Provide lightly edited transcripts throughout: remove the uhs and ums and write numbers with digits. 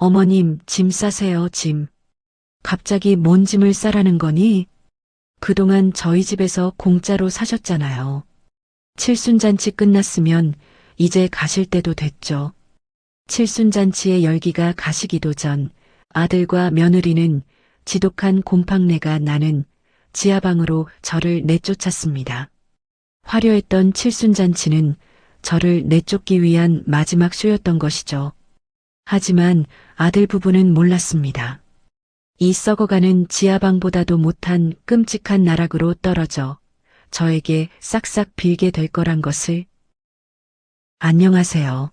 어머님, 짐 싸세요, 짐. 갑자기 뭔 짐을 싸라는 거니? 그동안 저희 집에서 공짜로 사셨잖아요. 칠순잔치 끝났으면 이제 가실 때도 됐죠. 칠순잔치의 열기가 가시기도 전 아들과 며느리는 지독한 곰팡내가 나는 지하방으로 저를 내쫓았습니다. 화려했던 칠순잔치는 저를 내쫓기 위한 마지막 쇼였던 것이죠. 하지만 아들 부부는 몰랐습니다. 이 썩어가는 지하방보다도 못한 끔찍한 나락으로 떨어져 저에게 싹싹 빌게 될 거란 것을. 안녕하세요.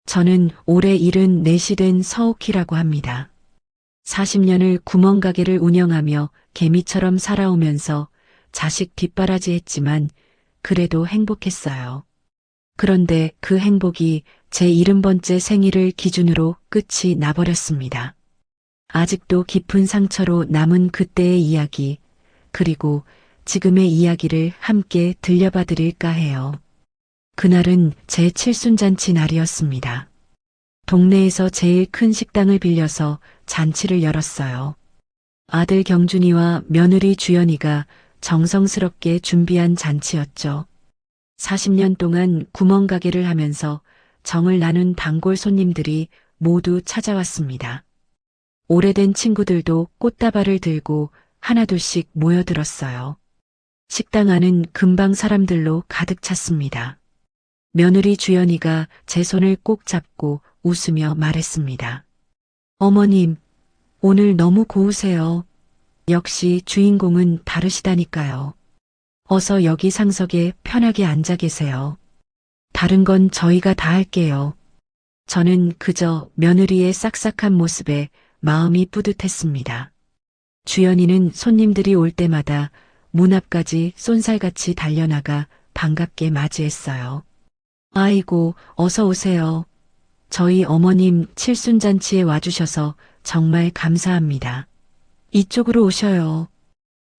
저는 올해 74시 된 서옥희라고 합니다. 40년을 구멍가게를 운영하며 개미처럼 살아오면서 자식 뒷바라지했지만 그래도 행복했어요. 그런데 그 행복이 제 70번째 생일을 기준으로 끝이 나버렸습니다. 아직도 깊은 상처로 남은 그때의 이야기, 그리고 지금의 이야기를 함께 들려봐 드릴까 해요. 그날은 제 칠순잔치 날이었습니다. 동네에서 제일 큰 식당을 빌려서 잔치를 열었어요. 아들 경준이와 며느리 주연이가 정성스럽게 준비한 잔치였죠. 40년 동안 구멍가게를 하면서 정을 나눈 단골 손님들이 모두 찾아왔습니다. 오래된 친구들도 꽃다발을 들고 하나둘씩 모여들었어요. 식당 안은 금방 사람들로 가득 찼습니다. 며느리 주연이가 제 손을 꼭 잡고 웃으며 말했습니다. 어머님, 오늘 너무 고우세요. 역시 주인공은 다르시다니까요. 어서 여기 상석에 편하게 앉아 계세요. 다른 건 저희가 다 할게요. 저는 그저 며느리의 싹싹한 모습에 마음이 뿌듯했습니다. 주연이는 손님들이 올 때마다 문 앞까지 쏜살같이 달려나가 반갑게 맞이했어요. 아이고, 어서 오세요. 저희 어머님 칠순잔치에 와주셔서 정말 감사합니다. 이쪽으로 오셔요.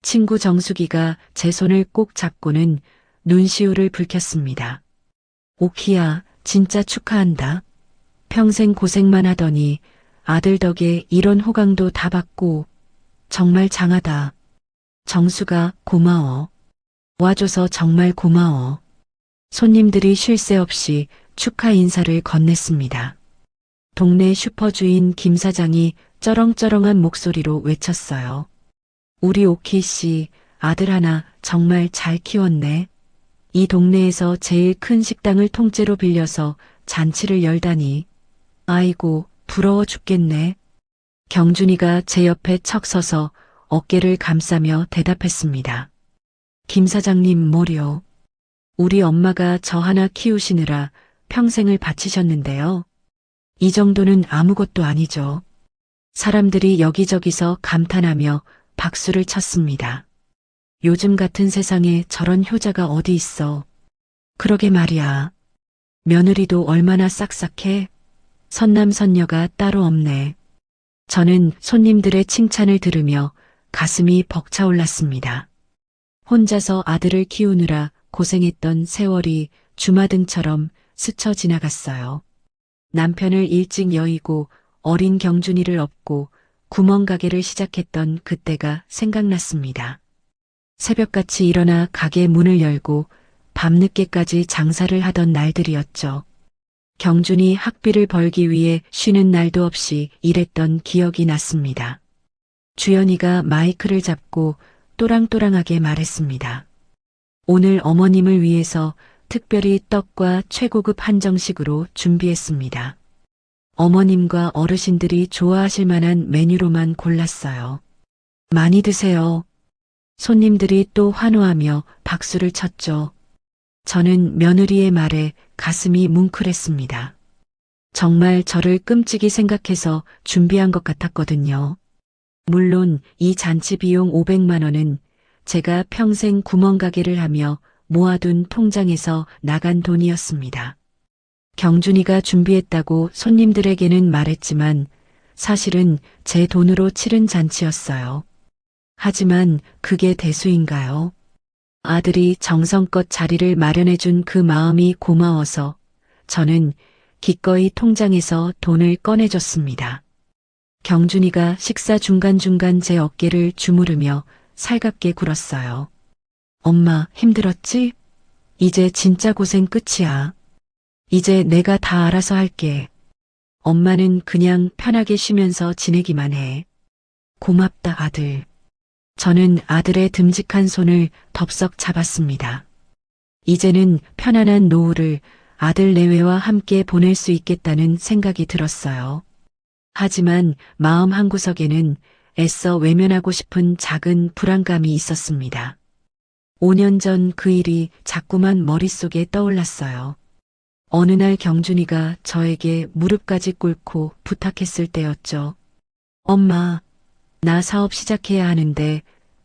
친구 정수기가 제 손을 꼭 잡고는 눈시울을 붉혔습니다. 오키야, 진짜 축하한다. 평생 고생만 하더니 아들 덕에 이런 호강도 다 받고 정말 장하다. 정수가 고마워. 와줘서 정말 고마워. 손님들이 쉴 새 없이 축하 인사를 건넸습니다. 동네 슈퍼주인 김 사장이 쩌렁쩌렁한 목소리로 외쳤어요. 우리 오키 씨, 아들 하나 정말 잘 키웠네. 이 동네에서 제일 큰 식당을 통째로 빌려서 잔치를 열다니. 아이고, 부러워 죽겠네. 경준이가 제 옆에 척 서서 어깨를 감싸며 대답했습니다. 김 사장님 뭐려. 우리 엄마가 저 하나 키우시느라 평생을 바치셨는데요. 이 정도는 아무것도 아니죠. 사람들이 여기저기서 감탄하며 박수를 쳤습니다. 요즘 같은 세상에 저런 효자가 어디 있어. 그러게 말이야. 며느리도 얼마나 싹싹해. 선남선녀가 따로 없네. 저는 손님들의 칭찬을 들으며 가슴이 벅차올랐습니다. 혼자서 아들을 키우느라 고생했던 세월이 주마등처럼 스쳐 지나갔어요. 남편을 일찍 여의고 어린 경준이를 업고 구멍가게를 시작했던 그때가 생각났습니다. 새벽같이 일어나 가게 문을 열고 밤늦게까지 장사를 하던 날들이었죠. 경준이 학비를 벌기 위해 쉬는 날도 없이 일했던 기억이 났습니다. 주연이가 마이크를 잡고 또랑또랑하게 말했습니다. 오늘 어머님을 위해서 특별히 떡과 최고급 한정식으로 준비했습니다. 어머님과 어르신들이 좋아하실 만한 메뉴로만 골랐어요. 많이 드세요. 손님들이 또 환호하며 박수를 쳤죠. 저는 며느리의 말에 가슴이 뭉클했습니다. 정말 저를 끔찍이 생각해서 준비한 것 같았거든요. 물론 이 잔치 비용 500만 원은 제가 평생 구멍가게를 하며 모아둔 통장에서 나간 돈이었습니다. 경준이가 준비했다고 손님들에게는 말했지만 사실은 제 돈으로 치른 잔치였어요. 하지만 그게 대수인가요? 아들이 정성껏 자리를 마련해준 그 마음이 고마워서 저는 기꺼이 통장에서 돈을 꺼내줬습니다. 경준이가 식사 중간중간 제 어깨를 주무르며 살갑게 굴었어요. 엄마, 힘들었지? 이제 진짜 고생 끝이야. 이제 내가 다 알아서 할게. 엄마는 그냥 편하게 쉬면서 지내기만 해. 고맙다, 아들. 저는 아들의 듬직한 손을 덥석 잡았습니다. 이제는 편안한 노후를 아들 내외와 함께 보낼 수 있겠다는 생각이 들었어요. 하지만 마음 한구석에는 애써 외면하고 싶은 작은 불안감이 있었습니다. 5년 전 그 일이 자꾸만 머릿속에 떠올랐어요. 어느 날 경준이가 저에게 무릎까지 꿇고 부탁했을 때였죠. 엄마, 나 사업 시작해야 하는데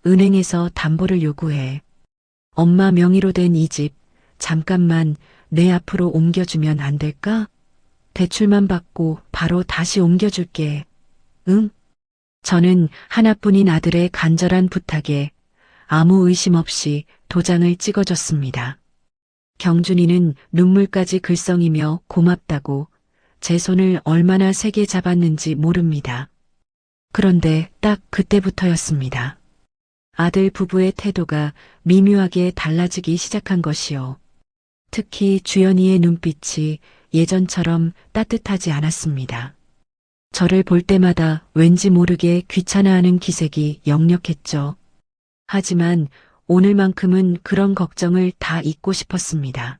은행에서 담보를 요구해. 엄마 명의로 된 이 집 잠깐만 내 앞으로 옮겨주면 안 될까? 대출만 받고 바로 다시 옮겨줄게. 응? 저는 하나뿐인 아들의 간절한 부탁에 아무 의심 없이 도장을 찍어줬습니다. 경준이는 눈물까지 글썽이며 고맙다고 제 손을 얼마나 세게 잡았는지 모릅니다. 그런데 딱 그때부터였습니다. 아들 부부의 태도가 미묘하게 달라지기 시작한 것이요. 특히 주연이의 눈빛이 예전처럼 따뜻하지 않았습니다. 저를 볼 때마다 왠지 모르게 귀찮아하는 기색이 역력했죠. 하지만 오늘만큼은 그런 걱정을 다 잊고 싶었습니다.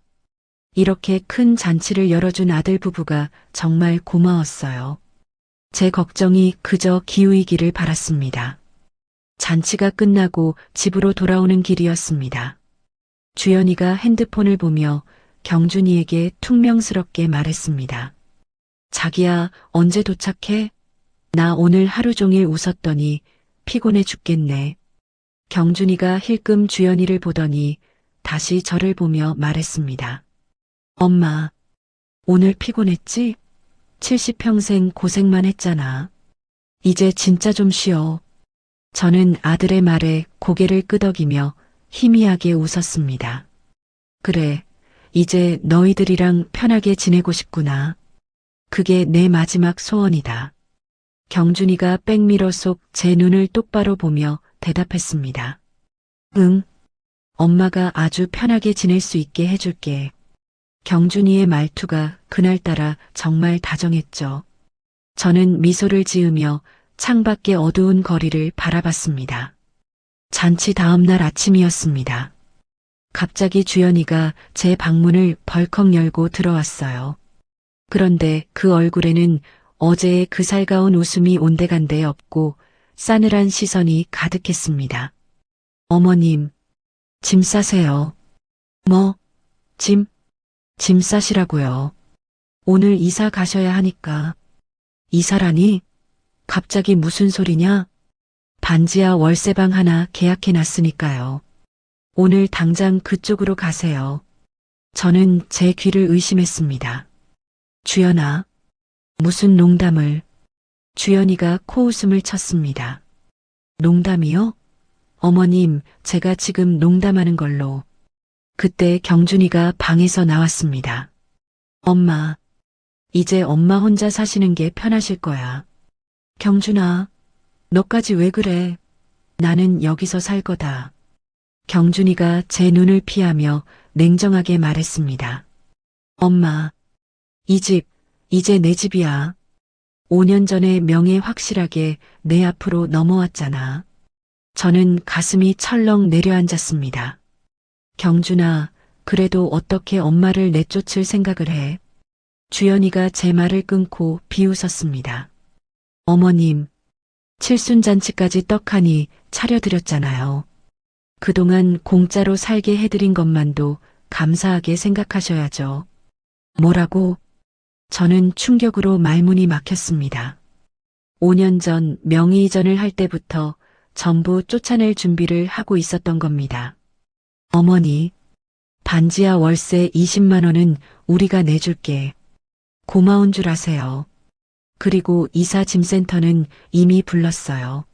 이렇게 큰 잔치를 열어준 아들 부부가 정말 고마웠어요. 제 걱정이 그저 기우이기를 바랐습니다. 잔치가 끝나고 집으로 돌아오는 길이었습니다. 주연이가 핸드폰을 보며 경준이에게 퉁명스럽게 말했습니다. 자기야, 언제 도착해? 나 오늘 하루 종일 웃었더니 피곤해 죽겠네. 경준이가 힐끔 주연이를 보더니 다시 저를 보며 말했습니다. 엄마, 오늘 피곤했지? 70평생 고생만 했잖아. 이제 진짜 좀 쉬어. 저는 아들의 말에 고개를 끄덕이며 희미하게 웃었습니다. 그래, 이제 너희들이랑 편하게 지내고 싶구나. 그게 내 마지막 소원이다. 경준이가 백미러 속 제 눈을 똑바로 보며 대답했습니다. 응, 엄마가 아주 편하게 지낼 수 있게 해줄게. 경준이의 말투가 그날따라 정말 다정했죠. 저는 미소를 지으며 창밖의 어두운 거리를 바라봤습니다. 잔치 다음 날 아침이었습니다. 갑자기 주연이가 제 방문을 벌컥 열고 들어왔어요. 그런데 그 얼굴에는 어제의 그 살가운 웃음이 온데간데 없고 싸늘한 시선이 가득했습니다. 어머님, 짐 싸세요. 뭐, 짐? 짐 싸시라고요. 오늘 이사 가셔야 하니까. 이사라니? 갑자기 무슨 소리냐? 반지하 월세방 하나 계약해 놨으니까요. 오늘 당장 그쪽으로 가세요. 저는 제 귀를 의심했습니다. 주연아, 무슨 농담을. 주연이가 코웃음을 쳤습니다. 농담이요? 어머님, 제가 지금 농담하는 걸로. 그때 경준이가 방에서 나왔습니다. 엄마, 이제 엄마 혼자 사시는 게 편하실 거야. 경준아, 너까지 왜 그래? 나는 여기서 살 거다. 경준이가 제 눈을 피하며 냉정하게 말했습니다. 엄마, 이 집, 이제 내 집이야. 5년 전에 명예 확실하게 내 앞으로 넘어왔잖아. 저는 가슴이 철렁 내려앉았습니다. 경준아, 그래도 어떻게 엄마를 내쫓을 생각을 해? 주연이가 제 말을 끊고 비웃었습니다. 어머님, 칠순잔치까지 떡하니 차려드렸잖아요. 그동안 공짜로 살게 해드린 것만도 감사하게 생각하셔야죠. 뭐라고? 저는 충격으로 말문이 막혔습니다. 5년 전 명의 이전을 할 때부터 전부 쫓아낼 준비를 하고 있었던 겁니다. 어머니, 반지하 월세 20만 원은 우리가 내줄게. 고마운 줄 아세요. 그리고 이사 짐센터는 이미 불렀어요.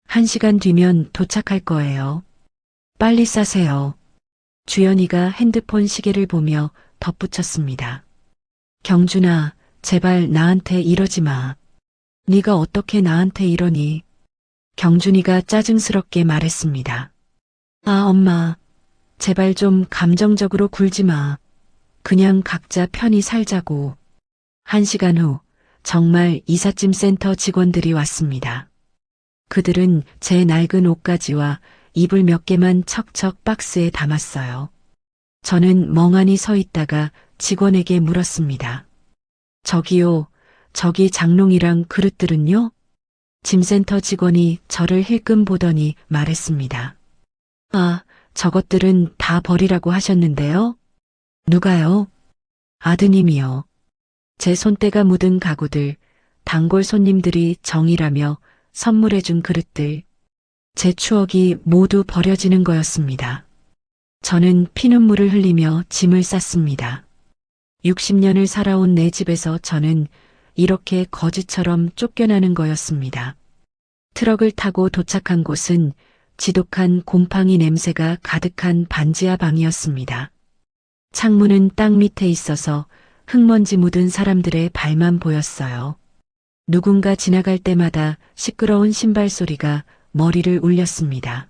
1시간 뒤면 도착할 거예요. 빨리 싸세요. 주연이가 핸드폰 시계를 보며 덧붙였습니다. 경준아, 제발 나한테 이러지 마. 네가 어떻게 나한테 이러니? 경준이가 짜증스럽게 말했습니다. 아, 엄마. 제발 좀 감정적으로 굴지 마. 그냥 각자 편히 살자고. 1시간 후 정말 이삿짐 센터 직원들이 왔습니다. 그들은 제 낡은 옷가지와 이불 몇 개만 척척 박스에 담았어요. 저는 멍하니 서 있다가 직원에게 물었습니다. 저기요, 저기 장롱이랑 그릇들은요? 짐센터 직원이 저를 힐끔 보더니 말했습니다. 아, 저것들은 다 버리라고 하셨는데요? 누가요? 아드님이요. 제 손때가 묻은 가구들, 단골 손님들이 정이라며 선물해준 그릇들, 제 추억이 모두 버려지는 거였습니다. 저는 피눈물을 흘리며 짐을 쌌습니다. 60년을 살아온 내 집에서 저는 이렇게 거지처럼 쫓겨나는 거였습니다. 트럭을 타고 도착한 곳은 지독한 곰팡이 냄새가 가득한 반지하 방이었습니다. 창문은 땅 밑에 있어서 흙먼지 묻은 사람들의 발만 보였어요. 누군가 지나갈 때마다 시끄러운 신발 소리가 머리를 울렸습니다.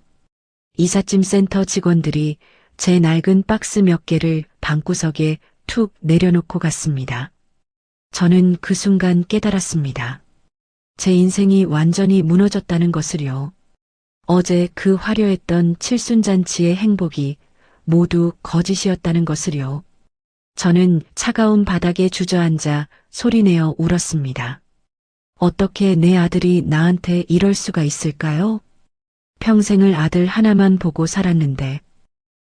이삿짐 센터 직원들이 제 낡은 박스 몇 개를 방구석에 툭 내려놓고 갔습니다. 저는 그 순간 깨달았습니다. 제 인생이 완전히 무너졌다는 것을요. 어제 그 화려했던 칠순잔치의 행복이 모두 거짓이었다는 것을요. 저는 차가운 바닥에 주저앉아 소리내어 울었습니다. 어떻게 내 아들이 나한테 이럴 수가 있을까요? 평생을 아들 하나만 보고 살았는데.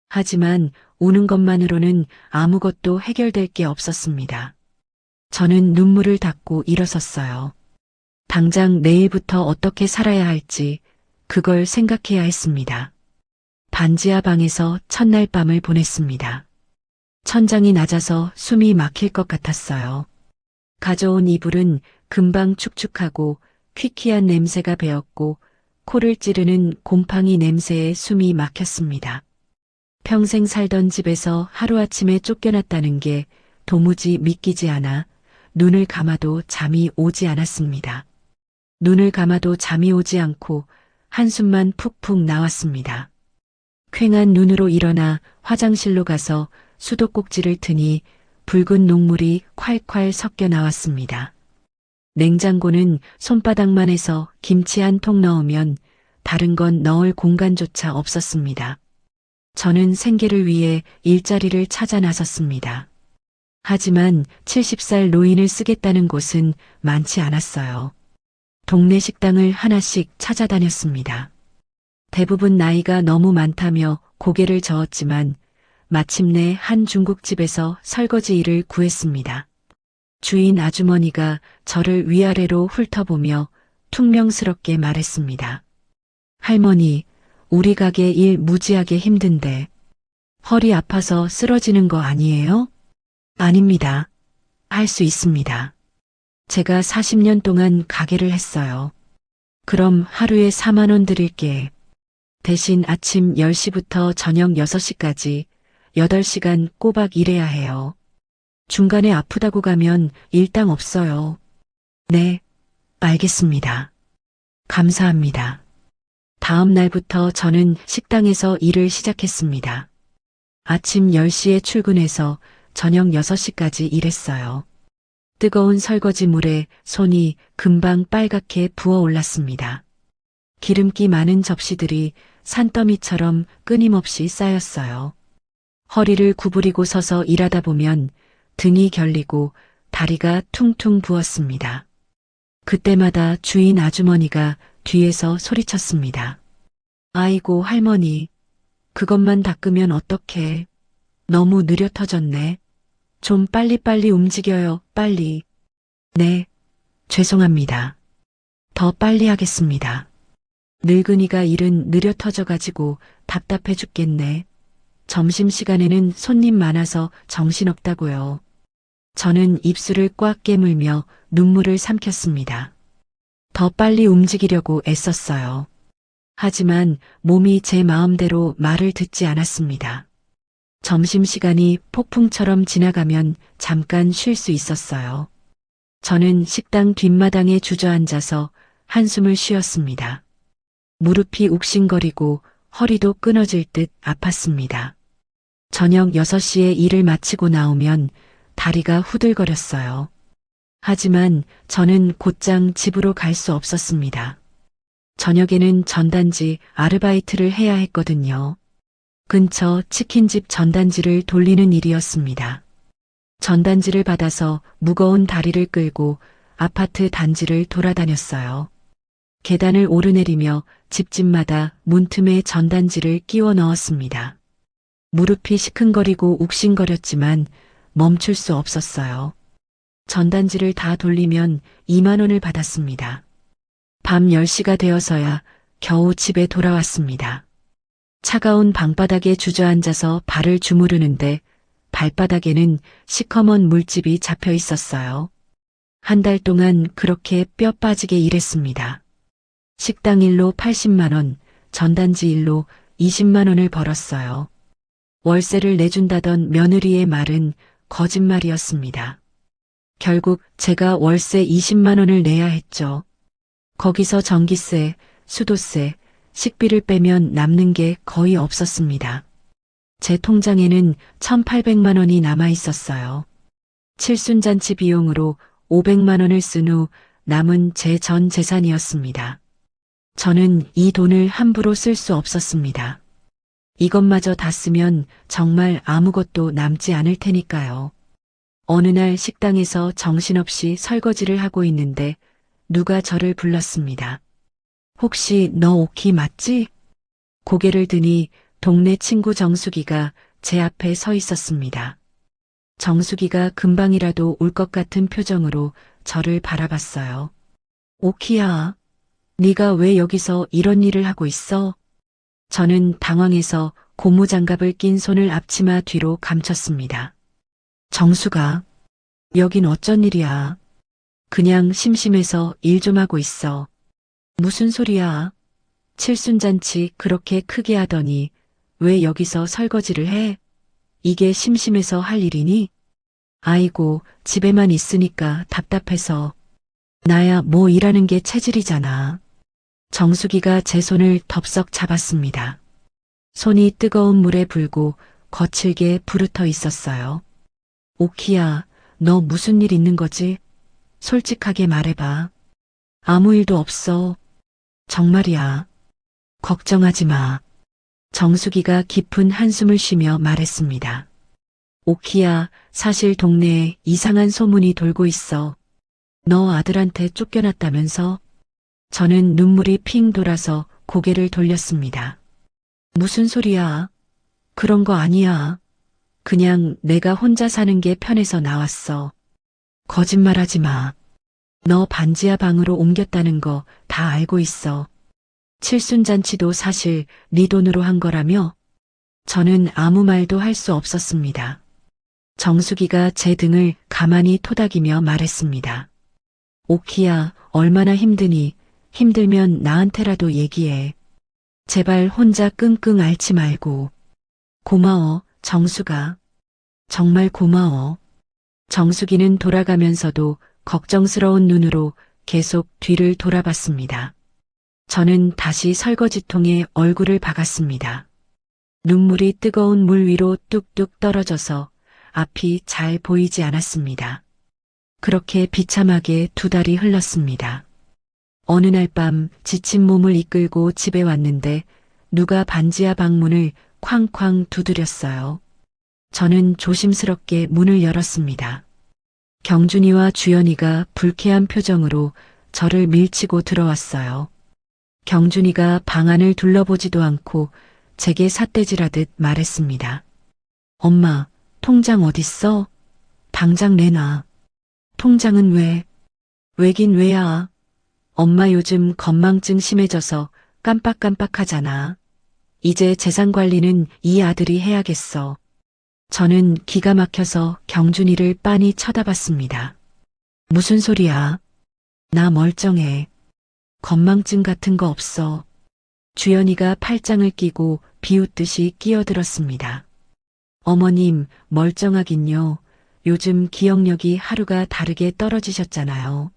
하지만 우는 것만으로는 아무것도 해결될 게 없었습니다. 저는 눈물을 닦고 일어섰어요. 당장 내일부터 어떻게 살아야 할지 그걸 생각해야 했습니다. 반지하 방에서 첫날 밤을 보냈습니다. 천장이 낮아서 숨이 막힐 것 같았어요. 가져온 이불은 금방 축축하고 퀴퀴한 냄새가 배었고 코를 찌르는 곰팡이 냄새에 숨이 막혔습니다. 평생 살던 집에서 하루아침에 쫓겨났다는 게 도무지 믿기지 않아 눈을 감아도 잠이 오지 않았습니다. 눈을 감아도 잠이 오지 않고 한숨만 푹푹 나왔습니다. 퀭한 눈으로 일어나 화장실로 가서 수도꼭지를 트니 붉은 녹물이 콸콸 섞여 나왔습니다. 냉장고는 손바닥만 해서 김치 한 통 넣으면 다른 건 넣을 공간조차 없었습니다. 저는 생계를 위해 일자리를 찾아 나섰습니다. 하지만 70살 노인을 쓰겠다는 곳은 많지 않았어요. 동네 식당을 하나씩 찾아다녔습니다. 대부분 나이가 너무 많다며 고개를 저었지만 마침내 한 중국집에서 설거지 일을 구했습니다. 주인 아주머니가 저를 위아래로 훑어보며 퉁명스럽게 말했습니다. 할머니, 우리 가게 일 무지하게 힘든데 허리 아파서 쓰러지는 거 아니에요? 아닙니다. 할 수 있습니다. 제가 40년 동안 가게를 했어요. 그럼 하루에 4만 원 드릴게. 대신 아침 10시부터 저녁 6시까지 8시간 꼬박 일해야 해요. 중간에 아프다고 가면 일당 없어요. 네, 알겠습니다. 감사합니다. 다음 날부터 저는 식당에서 일을 시작했습니다. 아침 10시에 출근해서 저녁 6시까지 일했어요. 뜨거운 설거지 물에 손이 금방 빨갛게 부어올랐습니다. 기름기 많은 접시들이 산더미처럼 끊임없이 쌓였어요. 허리를 구부리고 서서 일하다 보면 등이 결리고 다리가 퉁퉁 부었습니다. 그때마다 주인 아주머니가 뒤에서 소리쳤습니다. 아이고 할머니, 그것만 닦으면 어떡해. 너무 느려 터졌네. 좀 빨리빨리 움직여요, 빨리. 네, 죄송합니다. 더 빨리 하겠습니다. 늙은이가 일은 느려 터져가지고 답답해 죽겠네. 점심시간에는 손님 많아서 정신없다고요. 저는 입술을 꽉 깨물며 눈물을 삼켰습니다. 더 빨리 움직이려고 애썼어요. 하지만 몸이 제 마음대로 말을 듣지 않았습니다. 점심시간이 폭풍처럼 지나가면 잠깐 쉴 수 있었어요. 저는 식당 뒷마당에 주저앉아서 한숨을 쉬었습니다. 무릎이 욱신거리고 허리도 끊어질 듯 아팠습니다. 저녁 6시에 일을 마치고 나오면 다리가 후들거렸어요. 하지만 저는 곧장 집으로 갈 수 없었습니다. 저녁에는 전단지 아르바이트를 해야 했거든요. 근처 치킨집 전단지를 돌리는 일이었습니다. 전단지를 받아서 무거운 다리를 끌고 아파트 단지를 돌아다녔어요. 계단을 오르내리며 집집마다 문틈에 전단지를 끼워 넣었습니다. 무릎이 시큰거리고 욱신거렸지만 멈출 수 없었어요. 전단지를 다 돌리면 2만 원을 받았습니다. 밤 10시가 되어서야 겨우 집에 돌아왔습니다. 차가운 방바닥에 주저앉아서 발을 주무르는데 발바닥에는 시커먼 물집이 잡혀 있었어요. 한 달 동안 그렇게 뼈 빠지게 일했습니다. 식당 일로 80만 원, 전단지 일로 20만 원을 벌었어요. 월세를 내준다던 며느리의 말은 거짓말이었습니다. 결국 제가 월세 20만 원을 내야 했죠. 거기서 전기세, 수도세, 식비를 빼면 남는 게 거의 없었습니다. 제 통장에는 1,800만 원이 남아 있었어요. 칠순잔치 비용으로 500만 원을 쓴 후 남은 제 전 재산이었습니다. 저는 이 돈을 함부로 쓸 수 없었습니다. 이것마저 다 쓰면 정말 아무것도 남지 않을 테니까요. 어느 날 식당에서 정신없이 설거지를 하고 있는데 누가 저를 불렀습니다. 혹시 너 오키 맞지? 고개를 드니 동네 친구 정수기가 제 앞에 서 있었습니다. 정수기가 금방이라도 울 것 같은 표정으로 저를 바라봤어요. 오키야, 네가 왜 여기서 이런 일을 하고 있어? 저는 당황해서 고무장갑을 낀 손을 앞치마 뒤로 감췄습니다. 정수가, 여긴 어쩐 일이야? 그냥 심심해서 일 좀 하고 있어. 무슨 소리야? 칠순잔치 그렇게 크게 하더니 왜 여기서 설거지를 해? 이게 심심해서 할 일이니? 아이고, 집에만 있으니까 답답해서. 나야 뭐 일하는 게 체질이잖아. 정수기가 제 손을 덥석 잡았습니다. 손이 뜨거운 물에 불고 거칠게 부르터 있었어요. 오키야, 너 무슨 일 있는 거지? 솔직하게 말해봐. 아무 일도 없어. 정말이야. 걱정하지 마. 정수기가 깊은 한숨을 쉬며 말했습니다. 오키야, 사실 동네에 이상한 소문이 돌고 있어. 너 아들한테 쫓겨났다면서? 저는 눈물이 핑 돌아서 고개를 돌렸습니다. 무슨 소리야? 그런 거 아니야. 그냥 내가 혼자 사는 게 편해서 나왔어. 거짓말하지 마. 너 반지하 방으로 옮겼다는 거 다 알고 있어. 칠순잔치도 사실 네 돈으로 한 거라며? 저는 아무 말도 할 수 없었습니다. 정수기가 제 등을 가만히 토닥이며 말했습니다. 오키야, 얼마나 힘드니? 힘들면 나한테라도 얘기해. 제발 혼자 끙끙 앓지 말고. 고마워, 정수가. 정말 고마워. 정수기는 돌아가면서도 걱정스러운 눈으로 계속 뒤를 돌아봤습니다. 저는 다시 설거지통에 얼굴을 박았습니다. 눈물이 뜨거운 물 위로 뚝뚝 떨어져서 앞이 잘 보이지 않았습니다. 그렇게 비참하게 2달이 흘렀습니다. 어느 날 밤 지친 몸을 이끌고 집에 왔는데 누가 반지하 방문을 쾅쾅 두드렸어요. 저는 조심스럽게 문을 열었습니다. 경준이와 주연이가 불쾌한 표정으로 저를 밀치고 들어왔어요. 경준이가 방 안을 둘러보지도 않고 제게 삿대질하듯 말했습니다. 엄마, 통장 어딨어? 당장 내놔. 통장은 왜? 왜긴 왜야? 엄마 요즘 건망증 심해져서 깜빡깜빡하잖아. 이제 재산 관리는 이 아들이 해야겠어. 저는 기가 막혀서 경준이를 빤히 쳐다봤습니다. 무슨 소리야? 나 멀쩡해. 건망증 같은 거 없어. 주연이가 팔짱을 끼고 비웃듯이 끼어들었습니다. 어머님, 멀쩡하긴요. 요즘 기억력이 하루가 다르게 떨어지셨잖아요.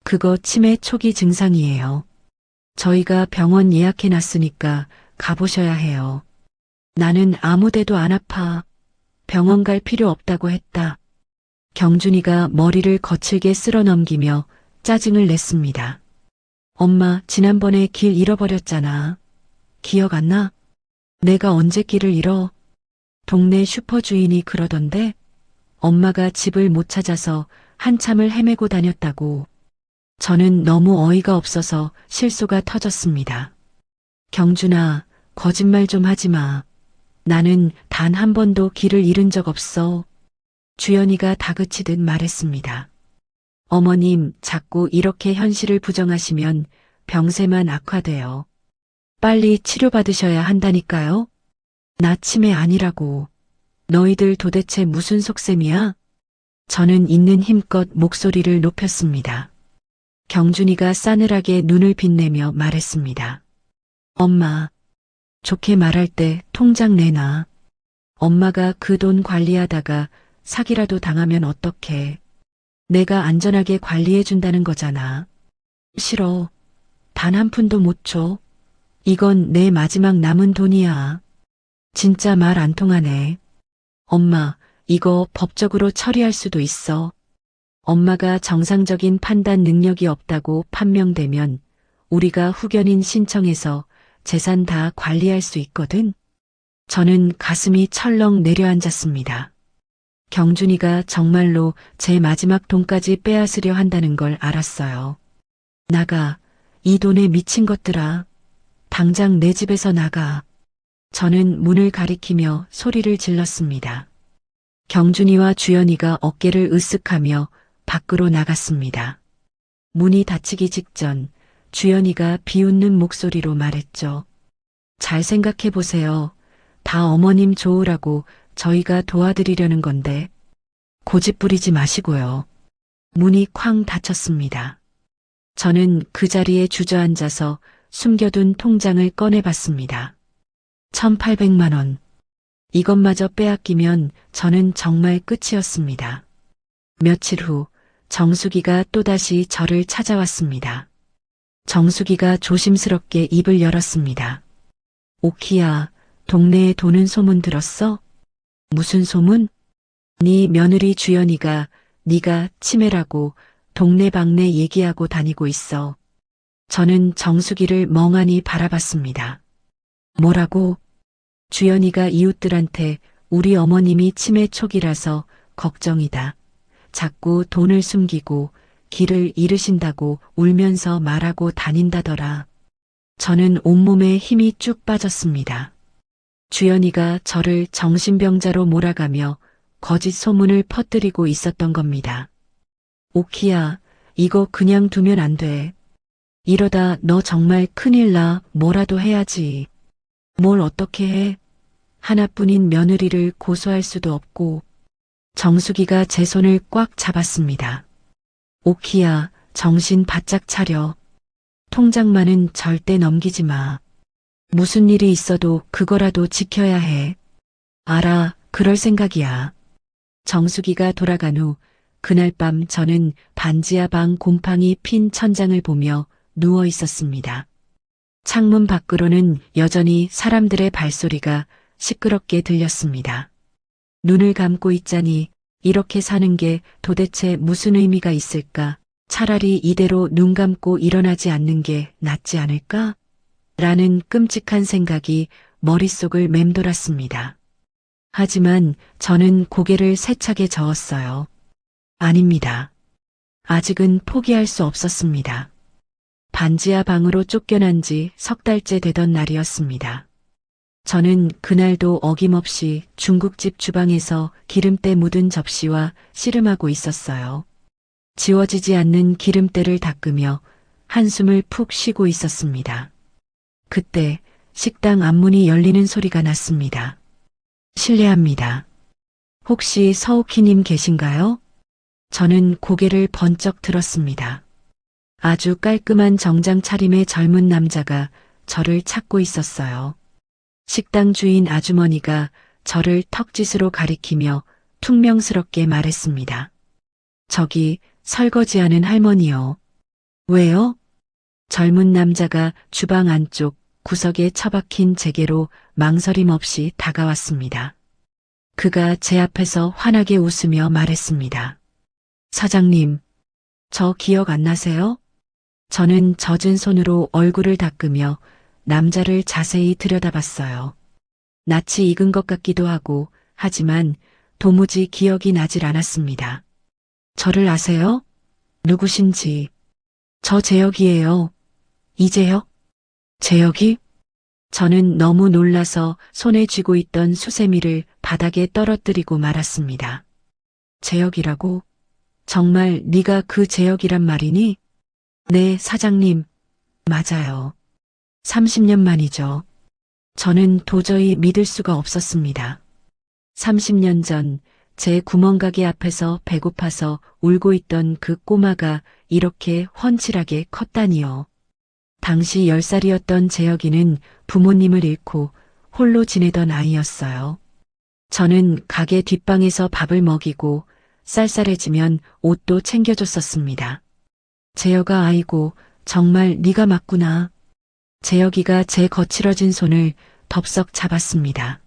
그거 치매 초기 증상이에요. 저희가 병원 예약해 놨으니까 가보셔야 해요. 나는 아무 데도 안 아파. 병원 갈 필요 없다고 했다. 경준이가 머리를 거칠게 쓸어 넘기며 짜증을 냈습니다. 엄마, 지난번에 길 잃어버렸잖아. 기억 안 나? 내가 언제 길을 잃어? 동네 슈퍼 주인이 그러던데 엄마가 집을 못 찾아서 한참을 헤매고 다녔다고. 저는 너무 어이가 없어서 실소가 터졌습니다. 경준아, 거짓말 좀 하지 마. 나는 단 한 번도 길을 잃은 적 없어. 주연이가 다그치듯 말했습니다. 어머님, 자꾸 이렇게 현실을 부정하시면 병세만 악화돼요. 빨리 치료받으셔야 한다니까요. 나 치매 아니라고. 너희들 도대체 무슨 속셈이야? 저는 있는 힘껏 목소리를 높였습니다. 경준이가 싸늘하게 눈을 빛내며 말했습니다. 엄마, 좋게 말할 때 통장 내놔. 엄마가 그 돈 관리하다가 사기라도 당하면 어떡해. 내가 안전하게 관리해준다는 거잖아. 싫어. 단 한 푼도 못 줘. 이건 내 마지막 남은 돈이야. 진짜 말 안 통하네. 엄마, 이거 법적으로 처리할 수도 있어. 엄마가 정상적인 판단 능력이 없다고 판명되면 우리가 후견인 신청해서 재산 다 관리할 수 있거든. 저는 가슴이 철렁 내려앉았습니다. 경준이가 정말로 제 마지막 돈까지 빼앗으려 한다는 걸 알았어요. 나가, 이 돈에 미친 것들아. 당장 내 집에서 나가. 저는 문을 가리키며 소리를 질렀습니다. 경준이와 주연이가 어깨를 으쓱하며 밖으로 나갔습니다. 문이 닫히기 직전 주연이가 비웃는 목소리로 말했죠. 잘 생각해 보세요. 다 어머님 좋으라고 저희가 도와드리려는 건데 고집 부리지 마시고요. 문이 쾅 닫혔습니다. 저는 그 자리에 주저앉아서 숨겨둔 통장을 꺼내봤습니다. 1,800만 원. 이것마저 빼앗기면 저는 정말 끝이었습니다. 며칠 후 정수기가 또다시 저를 찾아왔습니다. 정수기가 조심스럽게 입을 열었습니다. 오키야, 동네에 도는 소문 들었어? 무슨 소문? 네 며느리 주연이가 네가 치매라고 동네방네 얘기하고 다니고 있어. 저는 정수기를 멍하니 바라봤습니다. 뭐라고? 주연이가 이웃들한테 우리 어머님이 치매 초기라서 걱정이다. 자꾸 돈을 숨기고 길을 잃으신다고 울면서 말하고 다닌다더라. 저는 온몸에 힘이 쭉 빠졌습니다. 주연이가 저를 정신병자로 몰아가며 거짓 소문을 퍼뜨리고 있었던 겁니다. 오키야, 이거 그냥 두면 안 돼. 이러다 너 정말 큰일 나. 뭐라도 해야지. 뭘 어떻게 해? 하나뿐인 며느리를 고소할 수도 없고. 정수기가 제 손을 꽉 잡았습니다. 오키야, 정신 바짝 차려. 통장만은 절대 넘기지 마. 무슨 일이 있어도 그거라도 지켜야 해. 알아, 그럴 생각이야. 정수기가 돌아간 후 그날 밤 저는 반지하 방 곰팡이 핀 천장을 보며 누워 있었습니다. 창문 밖으로는 여전히 사람들의 발소리가 시끄럽게 들렸습니다. 눈을 감고 있자니 이렇게 사는 게 도대체 무슨 의미가 있을까? 차라리 이대로 눈 감고 일어나지 않는 게 낫지 않을까? 라는 끔찍한 생각이 머릿속을 맴돌았습니다. 하지만 저는 고개를 세차게 저었어요. 아닙니다. 아직은 포기할 수 없었습니다. 반지하 방으로 쫓겨난 지 3달째 되던 날이었습니다. 저는 그날도 어김없이 중국집 주방에서 기름때 묻은 접시와 씨름하고 있었어요. 지워지지 않는 기름때를 닦으며 한숨을 푹 쉬고 있었습니다. 그때 식당 앞문이 열리는 소리가 났습니다. 실례합니다. 혹시 서옥희님 계신가요? 저는 고개를 번쩍 들었습니다. 아주 깔끔한 정장 차림의 젊은 남자가 저를 찾고 있었어요. 식당 주인 아주머니가 저를 턱짓으로 가리키며 퉁명스럽게 말했습니다. 저기 설거지하는 할머니요. 왜요? 젊은 남자가 주방 안쪽 구석에 처박힌 제게로 망설임 없이 다가왔습니다. 그가 제 앞에서 환하게 웃으며 말했습니다. 사장님, 저 기억 안 나세요? 저는 젖은 손으로 얼굴을 닦으며 남자를 자세히 들여다봤어요. 낯이 익은 것 같기도 하고 하지만 도무지 기억이 나질 않았습니다. 저를 아세요? 누구신지. 저 재혁이에요. 이재혁? 재혁이? 저는 너무 놀라서 손에 쥐고 있던 수세미를 바닥에 떨어뜨리고 말았습니다. 재혁이라고? 정말 네가 그 재혁이란 말이니? 네, 사장님. 맞아요. 30년 만이죠. 저는 도저히 믿을 수가 없었습니다. 30년 전 제 구멍가게 앞에서 배고파서 울고 있던 그 꼬마가 이렇게 훤칠하게 컸다니요. 당시 10살이었던 재혁이는 부모님을 잃고 홀로 지내던 아이였어요. 저는 가게 뒷방에서 밥을 먹이고 쌀쌀해지면 옷도 챙겨줬었습니다. 재혁아, 아이고 정말 네가 맞구나. 재혁이가 제 거칠어진 손을 덥석 잡았습니다.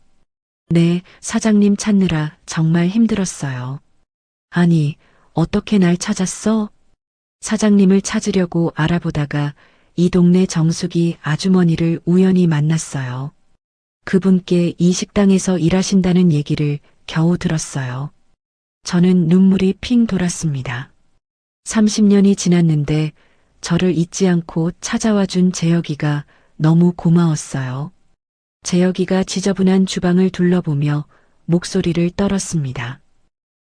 네, 사장님 찾느라 정말 힘들었어요. 아니, 어떻게 날 찾았어? 사장님을 찾으려고 알아보다가 이 동네 정수기 아주머니를 우연히 만났어요. 그분께 이 식당에서 일하신다는 얘기를 겨우 들었어요. 저는 눈물이 핑 돌았습니다. 30년이 지났는데 저를 잊지 않고 찾아와 준 재혁이가 너무 고마웠어요. 재혁이가 지저분한 주방을 둘러보며 목소리를 떨었습니다.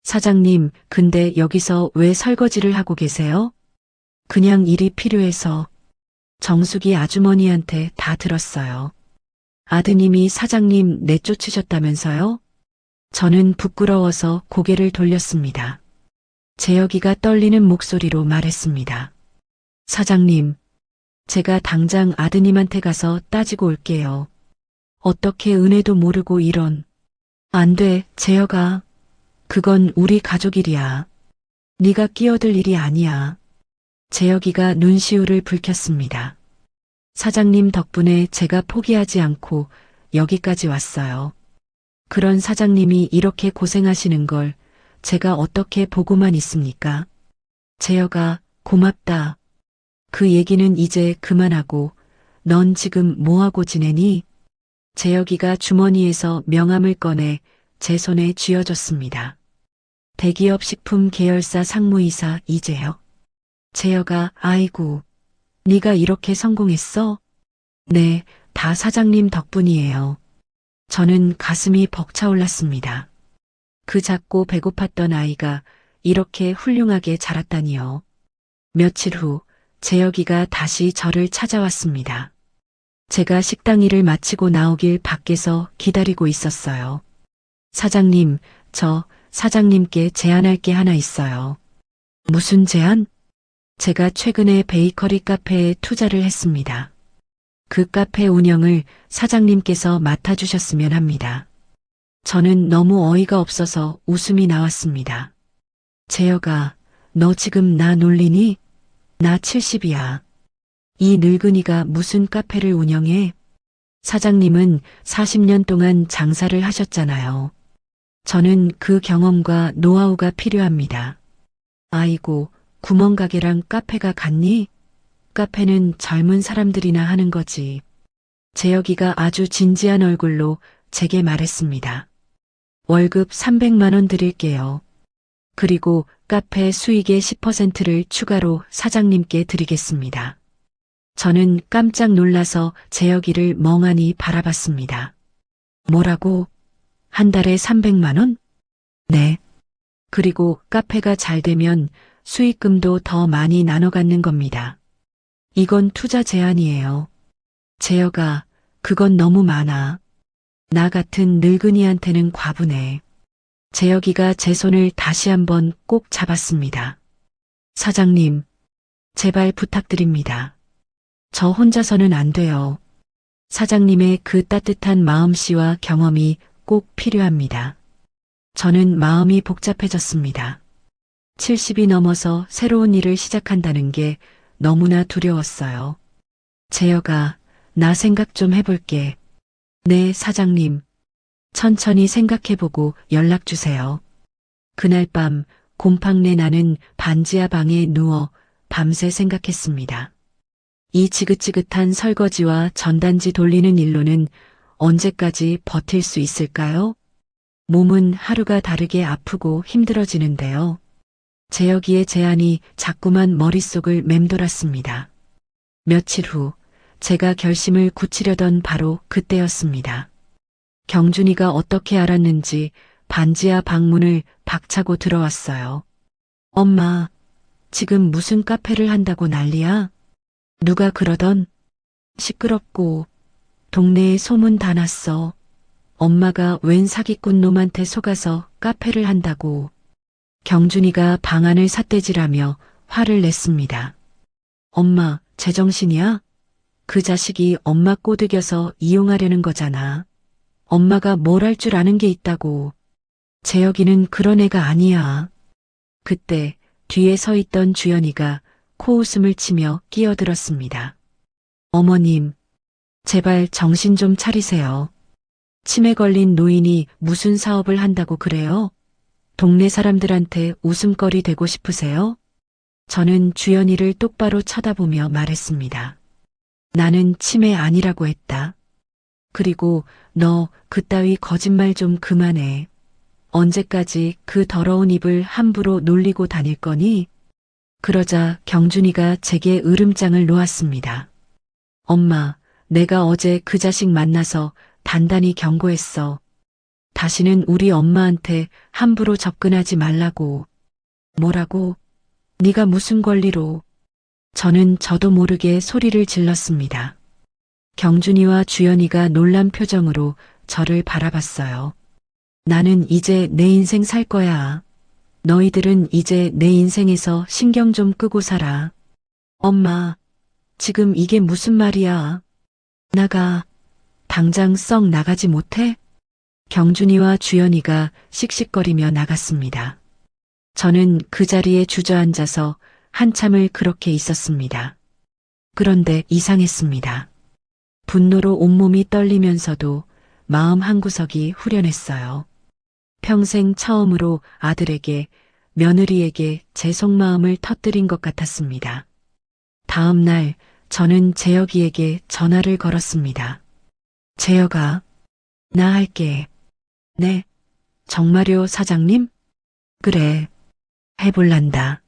사장님, 근데 여기서 왜 설거지를 하고 계세요? 그냥 일이 필요해서. 정수기 아주머니한테 다 들었어요. 아드님이 사장님 내쫓으셨다면서요? 저는 부끄러워서 고개를 돌렸습니다. 재혁이가 떨리는 목소리로 말했습니다. 사장님, 제가 당장 아드님한테 가서 따지고 올게요. 어떻게 은혜도 모르고 이런. 안 돼, 재혁아. 그건 우리 가족 일이야. 네가 끼어들 일이 아니야. 재혁이가 눈시울을 붉혔습니다. 사장님 덕분에 제가 포기하지 않고 여기까지 왔어요. 그런 사장님이 이렇게 고생하시는 걸 제가 어떻게 보고만 있습니까? 재혁아, 고맙다. 그 얘기는 이제 그만하고 넌 지금 뭐하고 지내니? 재혁이가 주머니에서 명함을 꺼내 제 손에 쥐어줬습니다. 대기업 식품 계열사 상무이사 이재혁. 재혁아, 아이고, 네가 이렇게 성공했어? 네, 다 사장님 덕분이에요. 저는 가슴이 벅차올랐습니다. 그 작고 배고팠던 아이가 이렇게 훌륭하게 자랐다니요. 며칠 후 재혁이가 다시 저를 찾아왔습니다. 제가 식당 일을 마치고 나오길 밖에서 기다리고 있었어요. 사장님, 저 사장님께 제안할 게 하나 있어요. 무슨 제안? 제가 최근에 베이커리 카페에 투자를 했습니다. 그 카페 운영을 사장님께서 맡아주셨으면 합니다. 저는 너무 어이가 없어서 웃음이 나왔습니다. 재혁아, 너 지금 나 놀리니? 나 70이야. 이 늙은이가 무슨 카페를 운영해? 사장님은 40년 동안 장사를 하셨잖아요. 저는 그 경험과 노하우가 필요합니다. 아이고, 구멍가게랑 카페가 같니? 카페는 젊은 사람들이나 하는 거지. 재혁이가 아주 진지한 얼굴로 제게 말했습니다. 월급 300만 원 드릴게요. 그리고 카페 수익의 10%를 추가로 사장님께 드리겠습니다. 저는 깜짝 놀라서 재혁이를 멍하니 바라봤습니다. 뭐라고? 한 달에 300만 원? 네. 그리고 카페가 잘 되면 수익금도 더 많이 나눠 갖는 겁니다. 이건 투자 제안이에요. 재혁아, 그건 너무 많아. 나 같은 늙은이한테는 과분해. 재혁이가 제 손을 다시 한번 꼭 잡았습니다. 사장님, 제발 부탁드립니다. 저 혼자서는 안 돼요. 사장님의 그 따뜻한 마음씨와 경험이 꼭 필요합니다. 저는 마음이 복잡해졌습니다. 70이 넘어서 새로운 일을 시작한다는 게 너무나 두려웠어요. 재혁아, 나 생각 좀 해볼게. 네, 사장님. 천천히 생각해보고 연락주세요. 그날 밤 곰팡내 나는 반지하 방에 누워 밤새 생각했습니다. 이 지긋지긋한 설거지와 전단지 돌리는 일로는 언제까지 버틸 수 있을까요? 몸은 하루가 다르게 아프고 힘들어지는데요. 재혁이의 제안이 자꾸만 머릿속을 맴돌았습니다. 며칠 후 제가 결심을 굳히려던 바로 그때였습니다. 경준이가 어떻게 알았는지 반지하 방문을 박차고 들어왔어요. 엄마, 지금 무슨 카페를 한다고 난리야? 누가 그러던? 시끄럽고 동네에 소문 다 났어. 엄마가 웬 사기꾼 놈한테 속아서 카페를 한다고. 경준이가 방안을 삿대질하며 화를 냈습니다. 엄마, 제정신이야? 그 자식이 엄마 꼬드겨서 이용하려는 거잖아. 엄마가 뭘 할 줄 아는 게 있다고. 재혁이는 그런 애가 아니야. 그때 뒤에 서 있던 주연이가 코웃음을 치며 끼어들었습니다. 어머님, 제발 정신 좀 차리세요. 치매 걸린 노인이 무슨 사업을 한다고 그래요? 동네 사람들한테 웃음거리 되고 싶으세요? 저는 주연이를 똑바로 쳐다보며 말했습니다. 나는 치매 아니라고 했다. 그리고 너 그따위 거짓말 좀 그만해. 언제까지 그 더러운 입을 함부로 놀리고 다닐 거니? 그러자 경준이가 제게 으름장을 놓았습니다. 엄마, 내가 어제 그 자식 만나서 단단히 경고했어. 다시는 우리 엄마한테 함부로 접근하지 말라고. 뭐라고? 네가 무슨 권리로? 저는 저도 모르게 소리를 질렀습니다. 경준이와 주연이가 놀란 표정으로 저를 바라봤어요. 나는 이제 내 인생 살 거야. 너희들은 이제 내 인생에서 신경 좀 끄고 살아. 엄마, 지금 이게 무슨 말이야? 나가. 당장 썩 나가지 못해? 경준이와 주연이가 씩씩거리며 나갔습니다. 저는 그 자리에 주저앉아서 한참을 그렇게 있었습니다. 그런데 이상했습니다. 분노로 온몸이 떨리면서도 마음 한구석이 후련했어요. 평생 처음으로 아들에게, 며느리에게 제 속마음을 터뜨린 것 같았습니다. 다음 날 저는 재혁이에게 전화를 걸었습니다. 재혁아, 나 할게. 네, 정말요, 사장님? 그래, 해볼란다.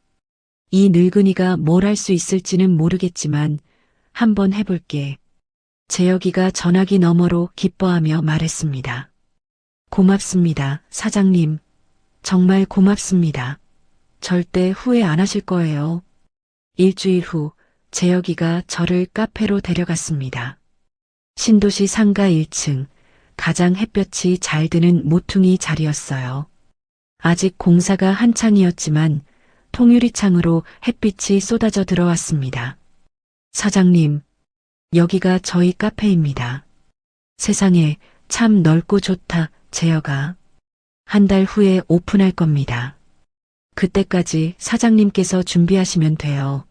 이 늙은이가 뭘 할 수 있을지는 모르겠지만 한번 해볼게. 재혁이가 전화기 너머로 기뻐하며 말했습니다. 고맙습니다, 사장님. 정말 고맙습니다. 절대 후회 안 하실 거예요. 일주일 후 재혁이가 저를 카페로 데려갔습니다. 신도시 상가 1층, 가장 햇볕이 잘 드는 모퉁이 자리였어요. 아직 공사가 한창이었지만 통유리창으로 햇빛이 쏟아져 들어왔습니다. 사장님, 여기가 저희 카페입니다. 세상에 참 넓고 좋다, 재혁아. 한 달 후에 오픈할 겁니다. 그때까지 사장님께서 준비하시면 돼요.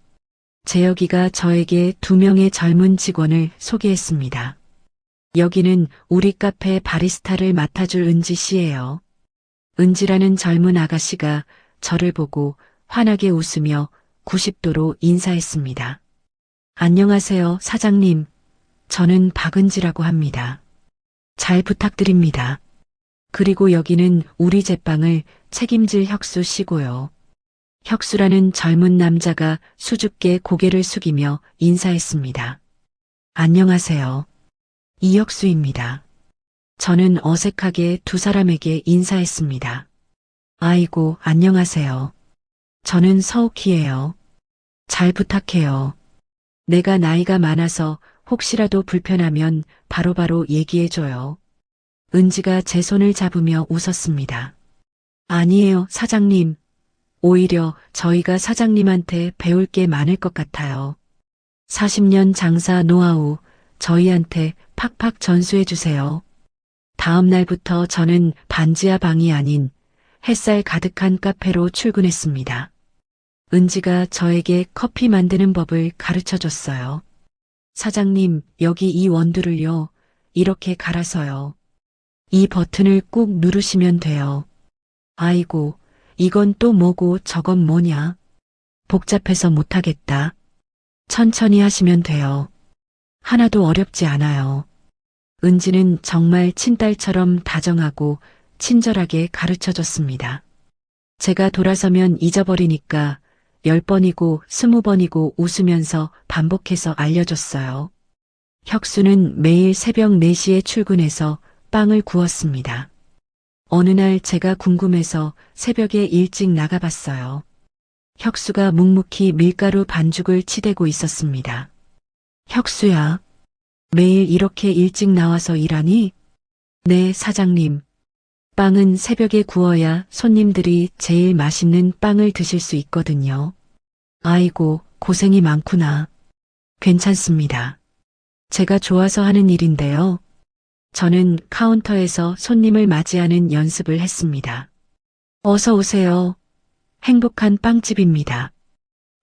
재혁이가 저에게 2명의 젊은 직원을 소개했습니다. 여기는 우리 카페 바리스타를 맡아줄 은지 씨예요. 은지라는 젊은 아가씨가 저를 보고 환하게 웃으며 90도로 인사했습니다. 안녕하세요, 사장님. 저는 박은지라고 합니다. 잘 부탁드립니다. 그리고 여기는 우리 제빵을 책임질 혁수 씨고요. 혁수라는 젊은 남자가 수줍게 고개를 숙이며 인사했습니다. 안녕하세요. 이혁수입니다. 저는 어색하게 두 사람에게 인사했습니다. 아이고, 안녕하세요. 저는 서욱희예요. 잘 부탁해요. 내가 나이가 많아서 혹시라도 불편하면 바로바로 얘기해줘요. 은지가 제 손을 잡으며 웃었습니다. 아니에요, 사장님. 오히려 저희가 사장님한테 배울 게 많을 것 같아요. 40년 장사 노하우 저희한테 팍팍 전수해 주세요. 다음 날부터 저는 반지하 방이 아닌 햇살 가득한 카페로 출근했습니다. 은지가 저에게 커피 만드는 법을 가르쳐 줬어요. 사장님, 여기 이 원두를요. 이렇게 갈아서요. 이 버튼을 꾹 누르시면 돼요. 아이고, 이건 또 뭐고 저건 뭐냐? 복잡해서 못하겠다. 천천히 하시면 돼요. 하나도 어렵지 않아요. 은지는 정말 친딸처럼 다정하고 친절하게 가르쳐 줬습니다. 제가 돌아서면 잊어버리니까 10번이고 20번이고 웃으면서 반복해서 알려줬어요. 혁수는 매일 새벽 4시에 출근해서 빵을 구웠습니다. 어느 날 제가 궁금해서 새벽에 일찍 나가봤어요. 혁수가 묵묵히 밀가루 반죽을 치대고 있었습니다. 혁수야, 매일 이렇게 일찍 나와서 일하니? 네, 사장님. 빵은 새벽에 구워야 손님들이 제일 맛있는 빵을 드실 수 있거든요. 아이고, 고생이 많구나. 괜찮습니다. 제가 좋아서 하는 일인데요. 저는 카운터에서 손님을 맞이하는 연습을 했습니다. 어서 오세요. 행복한 빵집입니다.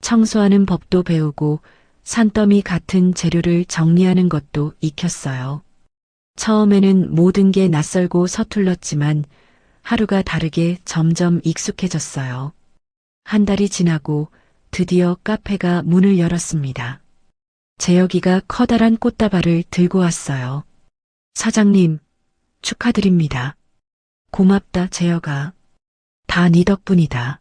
청소하는 법도 배우고 산더미 같은 재료를 정리하는 것도 익혔어요. 처음에는 모든 게 낯설고 서툴렀지만 하루가 다르게 점점 익숙해졌어요. 한 달이 지나고 드디어 카페가 문을 열었습니다. 재혁이가 커다란 꽃다발을 들고 왔어요. 사장님, 축하드립니다. 고맙다, 재혁아. 다 네 덕분이다.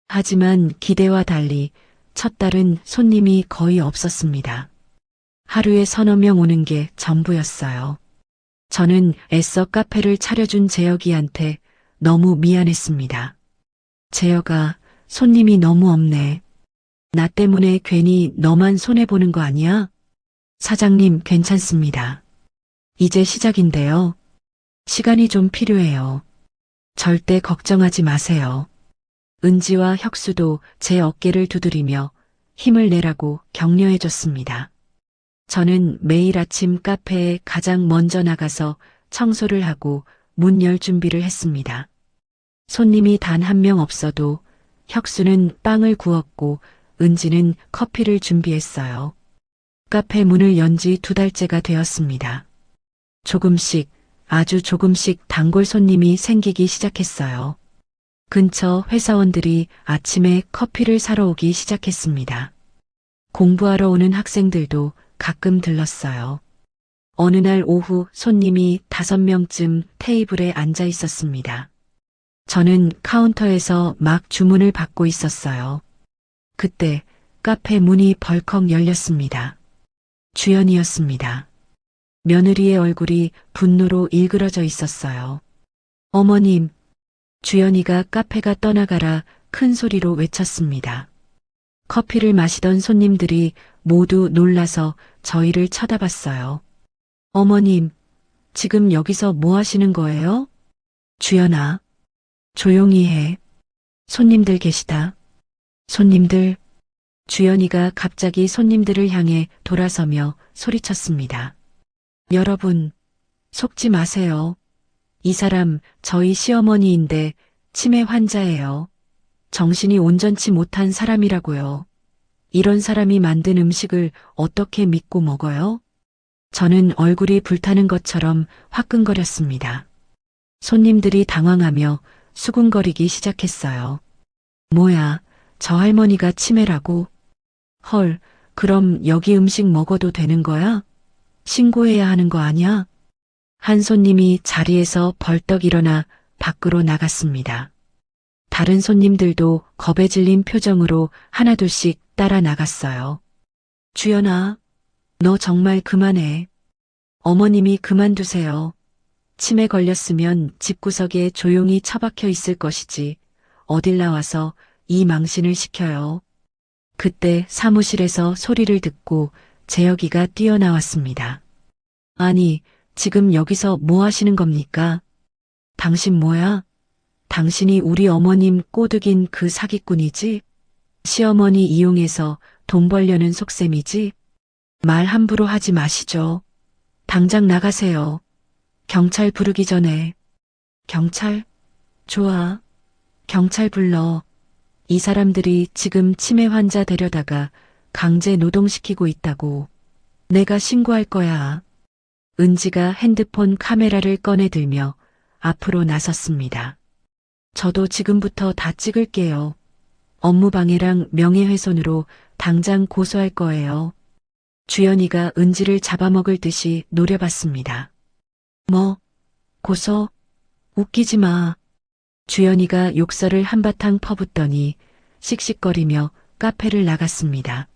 하지만 기대와 달리 첫 달은 손님이 거의 없었습니다. 하루에 서너 명 오는 게 전부였어요. 저는 애써 카페를 차려준 재혁이한테 너무 미안했습니다. 재혁아, 손님이 너무 없네. 나 때문에 괜히 너만 손해보는 거 아니야? 사장님, 괜찮습니다. 이제 시작인데요. 시간이 좀 필요해요. 절대 걱정하지 마세요. 은지와 혁수도 제 어깨를 두드리며 힘을 내라고 격려해줬습니다. 저는 매일 아침 카페에 가장 먼저 나가서 청소를 하고 문 열 준비를 했습니다. 손님이 단 한 명 없어도 혁수는 빵을 구웠고 은지는 커피를 준비했어요. 카페 문을 연 지 2달째가 되었습니다. 조금씩, 아주 조금씩 단골 손님이 생기기 시작했어요. 근처 회사원들이 아침에 커피를 사러 오기 시작했습니다. 공부하러 오는 학생들도 가끔 들렀어요. 어느 날 오후 손님이 5명쯤 테이블에 앉아 있었습니다. 저는 카운터에서 막 주문을 받고 있었어요. 그때 카페 문이 벌컥 열렸습니다. 주연이었습니다. 며느리의 얼굴이 분노로 일그러져 있었어요. 어머님, 주연이가 카페가 떠나가라 큰 소리로 외쳤습니다. 커피를 마시던 손님들이 모두 놀라서 저희를 쳐다봤어요. 어머님, 지금 여기서 뭐 하시는 거예요? 주연아, 조용히 해. 손님들 계시다. 손님들. 주연이가 갑자기 손님들을 향해 돌아서며 소리쳤습니다. 여러분, 속지 마세요. 이 사람 저희 시어머니인데 치매 환자예요. 정신이 온전치 못한 사람이라고요. 이런 사람이 만든 음식을 어떻게 믿고 먹어요? 저는 얼굴이 불타는 것처럼 화끈거렸습니다. 손님들이 당황하며 수군거리기 시작했어요. 뭐야, 저 할머니가 치매라고? 헐, 그럼 여기 음식 먹어도 되는 거야? 신고해야 하는 거 아니야? 한 손님이 자리에서 벌떡 일어나 밖으로 나갔습니다. 다른 손님들도 겁에 질린 표정으로 하나둘씩 따라 나갔어요. 주연아, 너 정말 그만해. 어머님이 그만두세요. 치매 걸렸으면 집구석에 조용히 처박혀 있을 것이지 어딜 나와서 이 망신을 시켜요. 그때 사무실에서 소리를 듣고 재혁이가 뛰어나왔습니다. 아니, 지금 여기서 뭐 하시는 겁니까? 당신 뭐야? 당신이 우리 어머님 꼬드긴 그 사기꾼이지? 시어머니 이용해서 돈 벌려는 속셈이지? 말 함부로 하지 마시죠. 당장 나가세요. 경찰 부르기 전에. 경찰? 좋아. 경찰 불러. 이 사람들이 지금 치매 환자 데려다가 강제 노동시키고 있다고. 내가 신고할 거야. 은지가 핸드폰 카메라를 꺼내 들며 앞으로 나섰습니다. 저도 지금부터 다 찍을게요. 업무방해랑 명예훼손으로 당장 고소할 거예요. 주연이가 은지를 잡아먹을 듯이 노려봤습니다. 뭐? 고소? 웃기지 마. 주연이가 욕설을 한바탕 퍼붓더니 씩씩거리며 카페를 나갔습니다.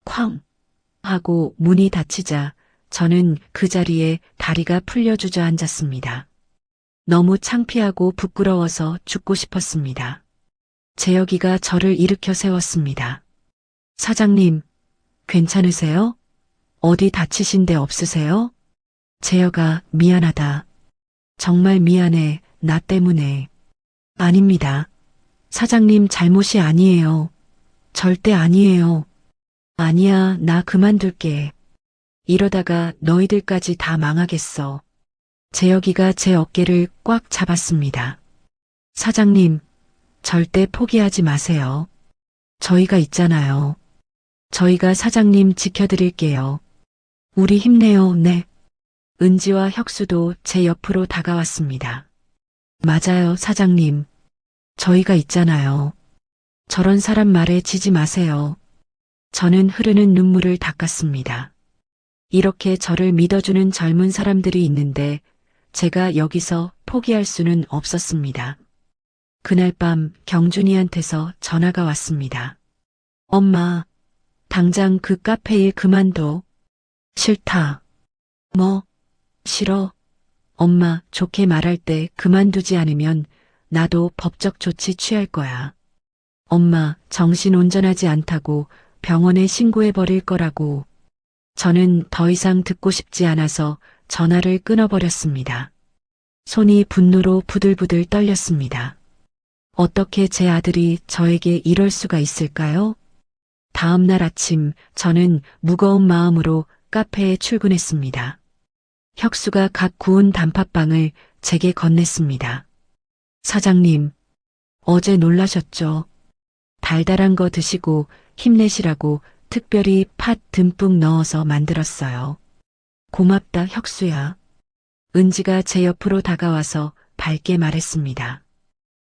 쾅! 하고 문이 닫히자 저는 그 자리에 다리가 풀려 주저앉았습니다. 너무 창피하고 부끄러워서 죽고 싶었습니다. 재혁이가 저를 일으켜 세웠습니다. 사장님, 괜찮으세요? 어디 다치신 데 없으세요? 재혁아, 미안하다. 정말 미안해, 나 때문에. 아닙니다. 사장님 잘못이 아니에요. 절대 아니에요. 아니야, 나 그만둘게. 이러다가 너희들까지 다 망하겠어. 재혁이가 제 어깨를 꽉 잡았습니다. 사장님, 절대 포기하지 마세요. 저희가 있잖아요. 저희가 사장님 지켜드릴게요. 우리 힘내요, 네. 은지와 혁수도 제 옆으로 다가왔습니다. 맞아요, 사장님. 저희가 있잖아요. 저런 사람 말에 지지 마세요. 저는 흐르는 눈물을 닦았습니다. 이렇게 저를 믿어주는 젊은 사람들이 있는데 제가 여기서 포기할 수는 없었습니다. 그날 밤 경준이한테서 전화가 왔습니다. 엄마, 당장 그 카페 일 그만둬. 싫다. 뭐? 싫어. 엄마, 좋게 말할 때 그만두지 않으면 나도 법적 조치 취할 거야. 엄마, 정신 온전하지 않다고 병원에 신고해 버릴 거라고. 저는 더 이상 듣고 싶지 않아서 전화를 끊어버렸습니다. 손이 분노로 부들부들 떨렸습니다. 어떻게 제 아들이 저에게 이럴 수가 있을까요? 다음 날 아침 저는 무거운 마음으로 카페에 출근했습니다. 혁수가 갓 구운 단팥빵을 제게 건넸습니다. 사장님, 어제 놀라셨죠? 달달한 거 드시고 힘내시라고 특별히 팥 듬뿍 넣어서 만들었어요. 고맙다, 혁수야. 은지가 제 옆으로 다가와서 밝게 말했습니다.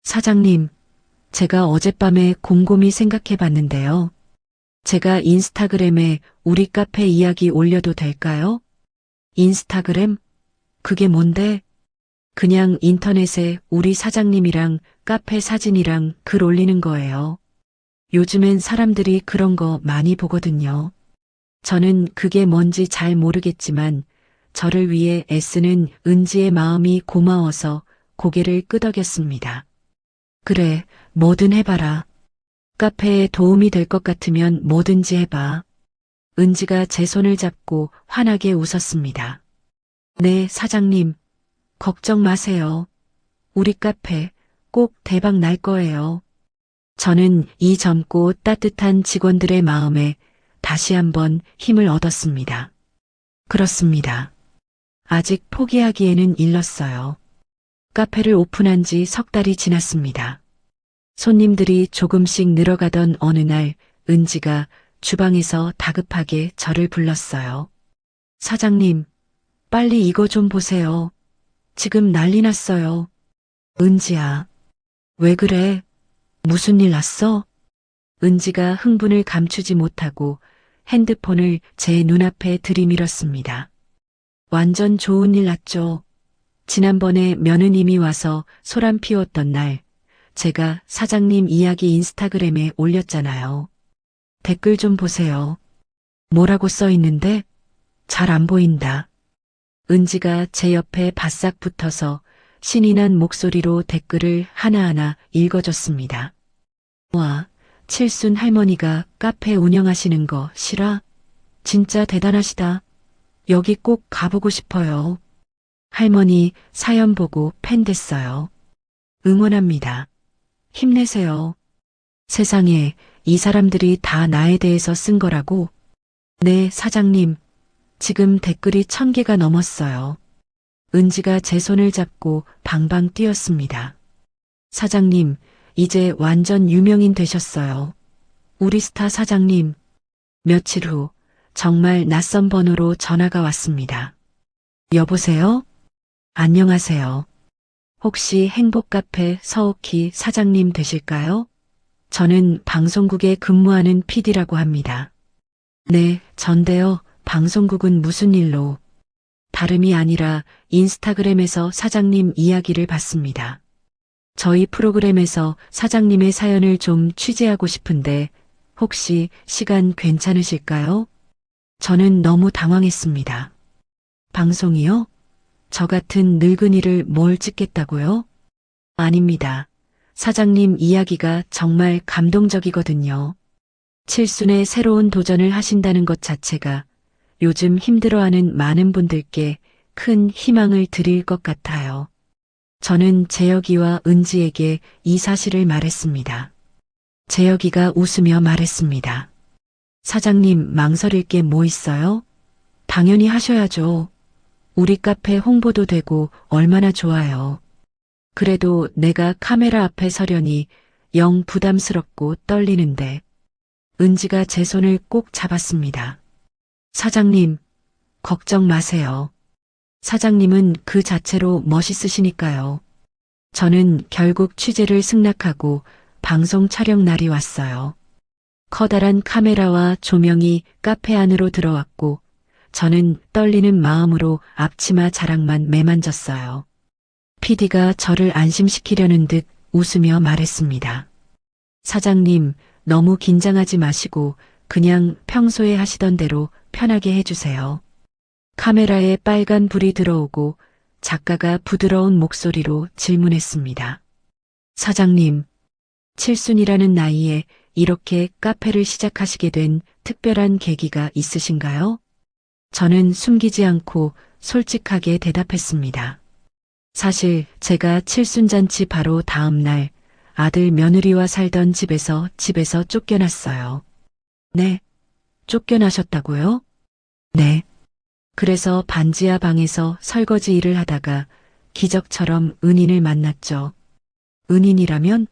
사장님, 제가 어젯밤에 곰곰이 생각해 봤는데요. 제가 인스타그램에 우리 카페 이야기 올려도 될까요? 인스타그램? 그게 뭔데? 그냥 인터넷에 우리 사장님이랑 카페 사진이랑 글 올리는 거예요. 요즘엔 사람들이 그런 거 많이 보거든요. 저는 그게 뭔지 잘 모르겠지만 저를 위해 애쓰는 은지의 마음이 고마워서 고개를 끄덕였습니다. 그래, 뭐든 해봐라. 카페에 도움이 될 것 같으면 뭐든지 해봐. 은지가 제 손을 잡고 환하게 웃었습니다. 네, 사장님. 걱정 마세요. 우리 카페 꼭 대박 날 거예요. 저는 이 젊고 따뜻한 직원들의 마음에 다시 한번 힘을 얻었습니다. 그렇습니다. 아직 포기하기에는 일렀어요. 카페를 오픈한 지 석 달이 지났습니다. 손님들이 조금씩 늘어가던 어느 날 은지가 주방에서 다급하게 저를 불렀어요. 사장님, 빨리 이거 좀 보세요. 지금 난리 났어요. 은지야, 왜 그래? 무슨 일 났어? 은지가 흥분을 감추지 못하고 핸드폰을 제 눈앞에 들이밀었습니다. 완전 좋은 일 났죠. 지난번에 며느님이 와서 소란 피웠던 날, 제가 사장님 이야기 인스타그램에 올렸잖아요. 댓글 좀 보세요. 뭐라고 써 있는데? 잘 안 보인다. 은지가 제 옆에 바싹 붙어서 신이 난 목소리로 댓글을 하나하나 읽어줬습니다. 와, 칠순 할머니가 카페 운영하시는 거 실화? 진짜 대단하시다. 여기 꼭 가보고 싶어요. 할머니 사연 보고 팬 됐어요. 응원합니다. 힘내세요. 세상에 이 사람들이 다 나에 대해서 쓴 거라고? 네, 사장님. 지금 댓글이 1000개가 넘었어요. 은지가 제 손을 잡고 방방 뛰었습니다. 사장님, 이제 완전 유명인 되셨어요. 우리 스타 사장님. 며칠 후 정말 낯선 번호로 전화가 왔습니다. 여보세요? 안녕하세요. 혹시 행복카페 서옥희 사장님 되실까요? 저는 방송국에 근무하는 PD라고 합니다. 네, 전데요. 방송국은 무슨 일로? 다름이 아니라 인스타그램에서 사장님 이야기를 봤습니다. 저희 프로그램에서 사장님의 사연을 좀 취재하고 싶은데 혹시 시간 괜찮으실까요? 저는 너무 당황했습니다. 방송이요? 저 같은 늙은이를 뭘 찍겠다고요? 아닙니다. 사장님 이야기가 정말 감동적이거든요. 칠순의 새로운 도전을 하신다는 것 자체가 요즘 힘들어하는 많은 분들께 큰 희망을 드릴 것 같아요. 저는 재혁이와 은지에게 이 사실을 말했습니다. 재혁이가 웃으며 말했습니다. 사장님 망설일 게 뭐 있어요? 당연히 하셔야죠. 우리 카페 홍보도 되고 얼마나 좋아요. 그래도 내가 카메라 앞에 서려니 영 부담스럽고 떨리는데. 은지가 제 손을 꼭 잡았습니다. 사장님, 걱정 마세요. 사장님은 그 자체로 멋있으시니까요. 저는 결국 취재를 승낙하고 방송 촬영 날이 왔어요. 커다란 카메라와 조명이 카페 안으로 들어왔고 저는 떨리는 마음으로 앞치마 자락만 매만졌어요. PD가 저를 안심시키려는 듯 웃으며 말했습니다. 사장님, 너무 긴장하지 마시고 그냥 평소에 하시던 대로 편하게 해주세요. 카메라에 빨간 불이 들어오고 작가가 부드러운 목소리로 질문했습니다. 사장님, 칠순이라는 나이에 이렇게 카페를 시작하시게 된 특별한 계기가 있으신가요? 저는 숨기지 않고 솔직하게 대답했습니다. 사실 제가 칠순잔치 바로 다음 날 아들 며느리와 살던 집에서 쫓겨났어요. 네. 쫓겨나셨다고요? 네. 그래서 반지하 방에서 설거지 일을 하다가 기적처럼 은인을 만났죠. 은인이라면?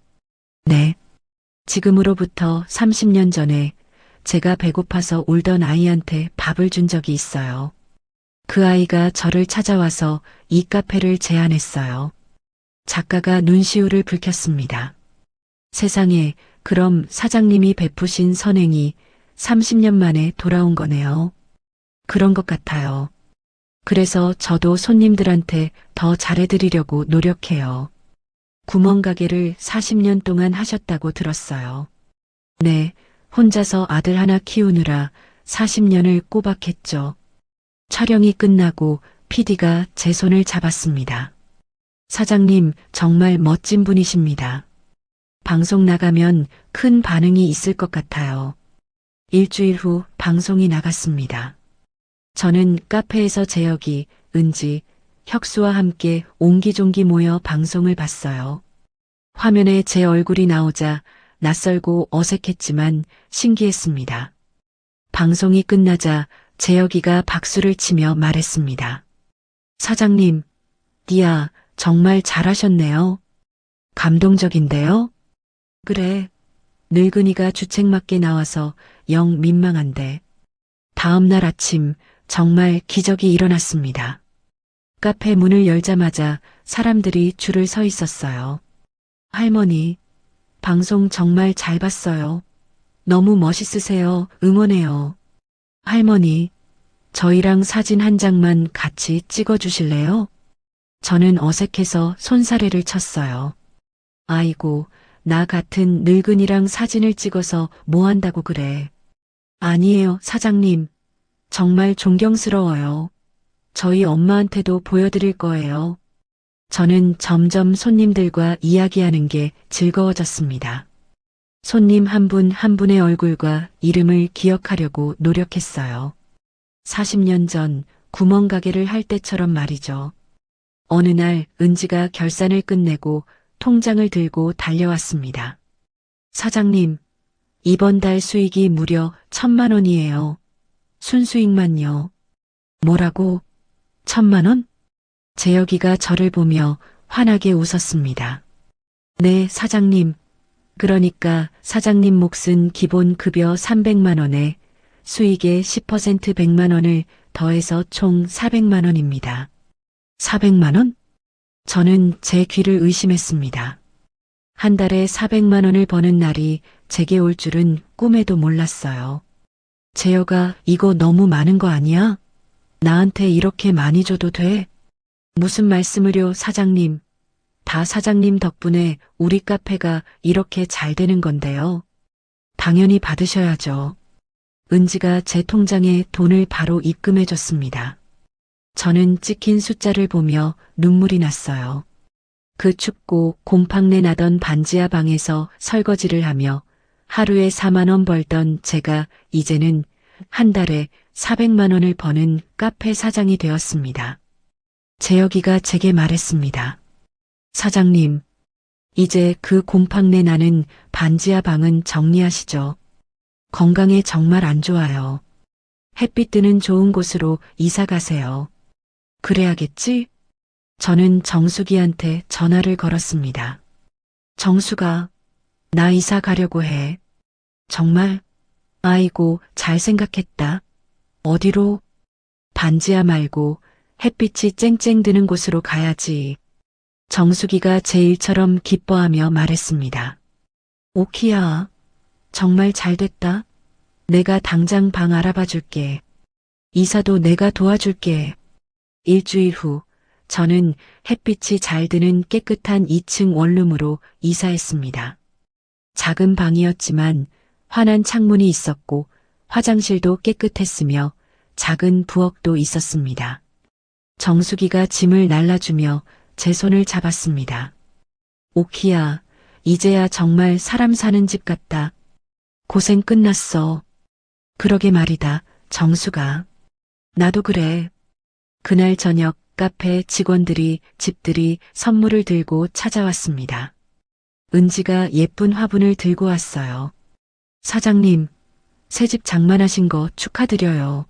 네. 지금으로부터 30년 전에 제가 배고파서 울던 아이한테 밥을 준 적이 있어요. 그 아이가 저를 찾아와서 이 카페를 제안했어요. 작가가 눈시울을 붉혔습니다. 세상에, 그럼 사장님이 베푸신 선행이 30년 만에 돌아온 거네요. 그런 것 같아요. 그래서 저도 손님들한테 더 잘해드리려고 노력해요. 구멍가게를 40년 동안 하셨다고 들었어요. 네, 혼자서 아들 하나 키우느라 40년을 꼬박했죠. 촬영이 끝나고 PD가 제 손을 잡았습니다. 사장님, 정말 멋진 분이십니다. 방송 나가면 큰 반응이 있을 것 같아요. 일주일 후 방송이 나갔습니다. 저는 카페에서 재혁이, 은지, 혁수와 함께 옹기종기 모여 방송을 봤어요. 화면에 제 얼굴이 나오자 낯설고 어색했지만 신기했습니다. 방송이 끝나자 재혁이가 박수를 치며 말했습니다. 사장님, 디아, 정말 잘하셨네요. 감동적인데요? 그래. 늙은이가 주책맞게 나와서 영 민망한데. 다음 날 아침 정말 기적이 일어났습니다. 카페 문을 열자마자 사람들이 줄을 서 있었어요. 할머니, 방송 정말 잘 봤어요. 너무 멋있으세요. 응원해요. 할머니, 저희랑 사진 한 장만 같이 찍어주실래요? 저는 어색해서 손사래를 쳤어요. 아이고, 나 같은 늙은이랑 사진을 찍어서 뭐 한다고 그래. 아니에요, 사장님. 정말 존경스러워요. 저희 엄마한테도 보여드릴 거예요. 저는 점점 손님들과 이야기하는 게 즐거워졌습니다. 손님 한 분 한 분의 얼굴과 이름을 기억하려고 노력했어요. 40년 전 구멍가게를 할 때처럼 말이죠. 어느 날 은지가 결산을 끝내고 통장을 들고 달려왔습니다. 사장님, 이번 달 수익이 무려 1,000만 원이에요. 순수익만요. 뭐라고? 1,000만 원? 재혁이가 저를 보며 환하게 웃었습니다. 네, 사장님, 그러니까 사장님 몫은 기본 급여 300만 원에 수익의 10% 100만 원을 더해서 총 400만 원입니다. 400만 원? 저는 제 귀를 의심했습니다. 한 달에 400만 원을 버는 날이 제게 올 줄은 꿈에도 몰랐어요. 재혁아, 이거 너무 많은 거 아니야? 나한테 이렇게 많이 줘도 돼? 무슨 말씀을요, 사장님. 다 사장님 덕분에 우리 카페가 이렇게 잘 되는 건데요. 당연히 받으셔야죠. 은지가 제 통장에 돈을 바로 입금해 줬습니다. 저는 찍힌 숫자를 보며 눈물이 났어요. 그 춥고 곰팡내 나던 반지하 방에서 설거지를 하며 하루에 4만 원 벌던 제가 이제는 한 달에 400만 원을 버는 카페 사장이 되었습니다. 재혁이가 제게 말했습니다. 사장님, 이제 그 곰팡내 나는 반지하 방은 정리하시죠. 건강에 정말 안 좋아요. 햇빛 드는 좋은 곳으로 이사 가세요. 그래야겠지? 저는 정수기한테 전화를 걸었습니다. 정수가, 나 이사 가려고 해. 정말? 아이고, 잘 생각했다. 어디로? 반지하 말고 햇빛이 쨍쨍 드는 곳으로 가야지. 정수기가 제 일처럼 기뻐하며 말했습니다. 오키야, 정말 잘 됐다. 내가 당장 방 알아봐 줄게. 이사도 내가 도와줄게. 일주일 후, 저는 햇빛이 잘 드는 깨끗한 2층 원룸으로 이사했습니다. 작은 방이었지만 환한 창문이 있었고 화장실도 깨끗했으며 작은 부엌도 있었습니다. 정수기가 짐을 날라주며 제 손을 잡았습니다. 오키야, 이제야 정말 사람 사는 집 같다. 고생 끝났어. 그러게 말이다, 정수가. 나도 그래. 그날 저녁 카페 직원들이 집들이 선물을 들고 찾아왔습니다. 은지가 예쁜 화분을 들고 왔어요. 사장님, 새집 장만하신 거 축하드려요.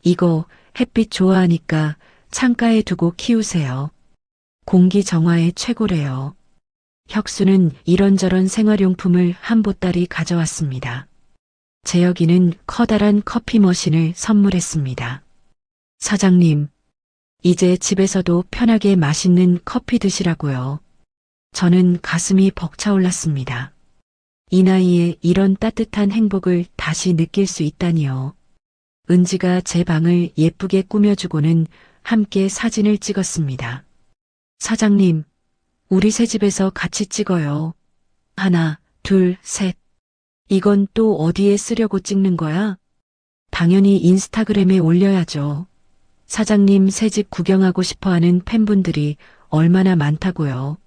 이거 햇빛 좋아하니까 창가에 두고 키우세요. 공기 정화에 최고래요. 혁수는 이런저런 생활용품을 한 보따리 가져왔습니다. 재혁이는 커다란 커피 머신을 선물했습니다. 사장님, 이제 집에서도 편하게 맛있는 커피 드시라고요. 저는 가슴이 벅차올랐습니다. 이 나이에 이런 따뜻한 행복을 다시 느낄 수 있다니요. 은지가 제 방을 예쁘게 꾸며주고는 함께 사진을 찍었습니다. 사장님, 우리 새 집에서 같이 찍어요. 하나, 둘, 셋. 이건 또 어디에 쓰려고 찍는 거야? 당연히 인스타그램에 올려야죠. 사장님 새집 구경하고 싶어하는 팬분들이 얼마나 많다고요.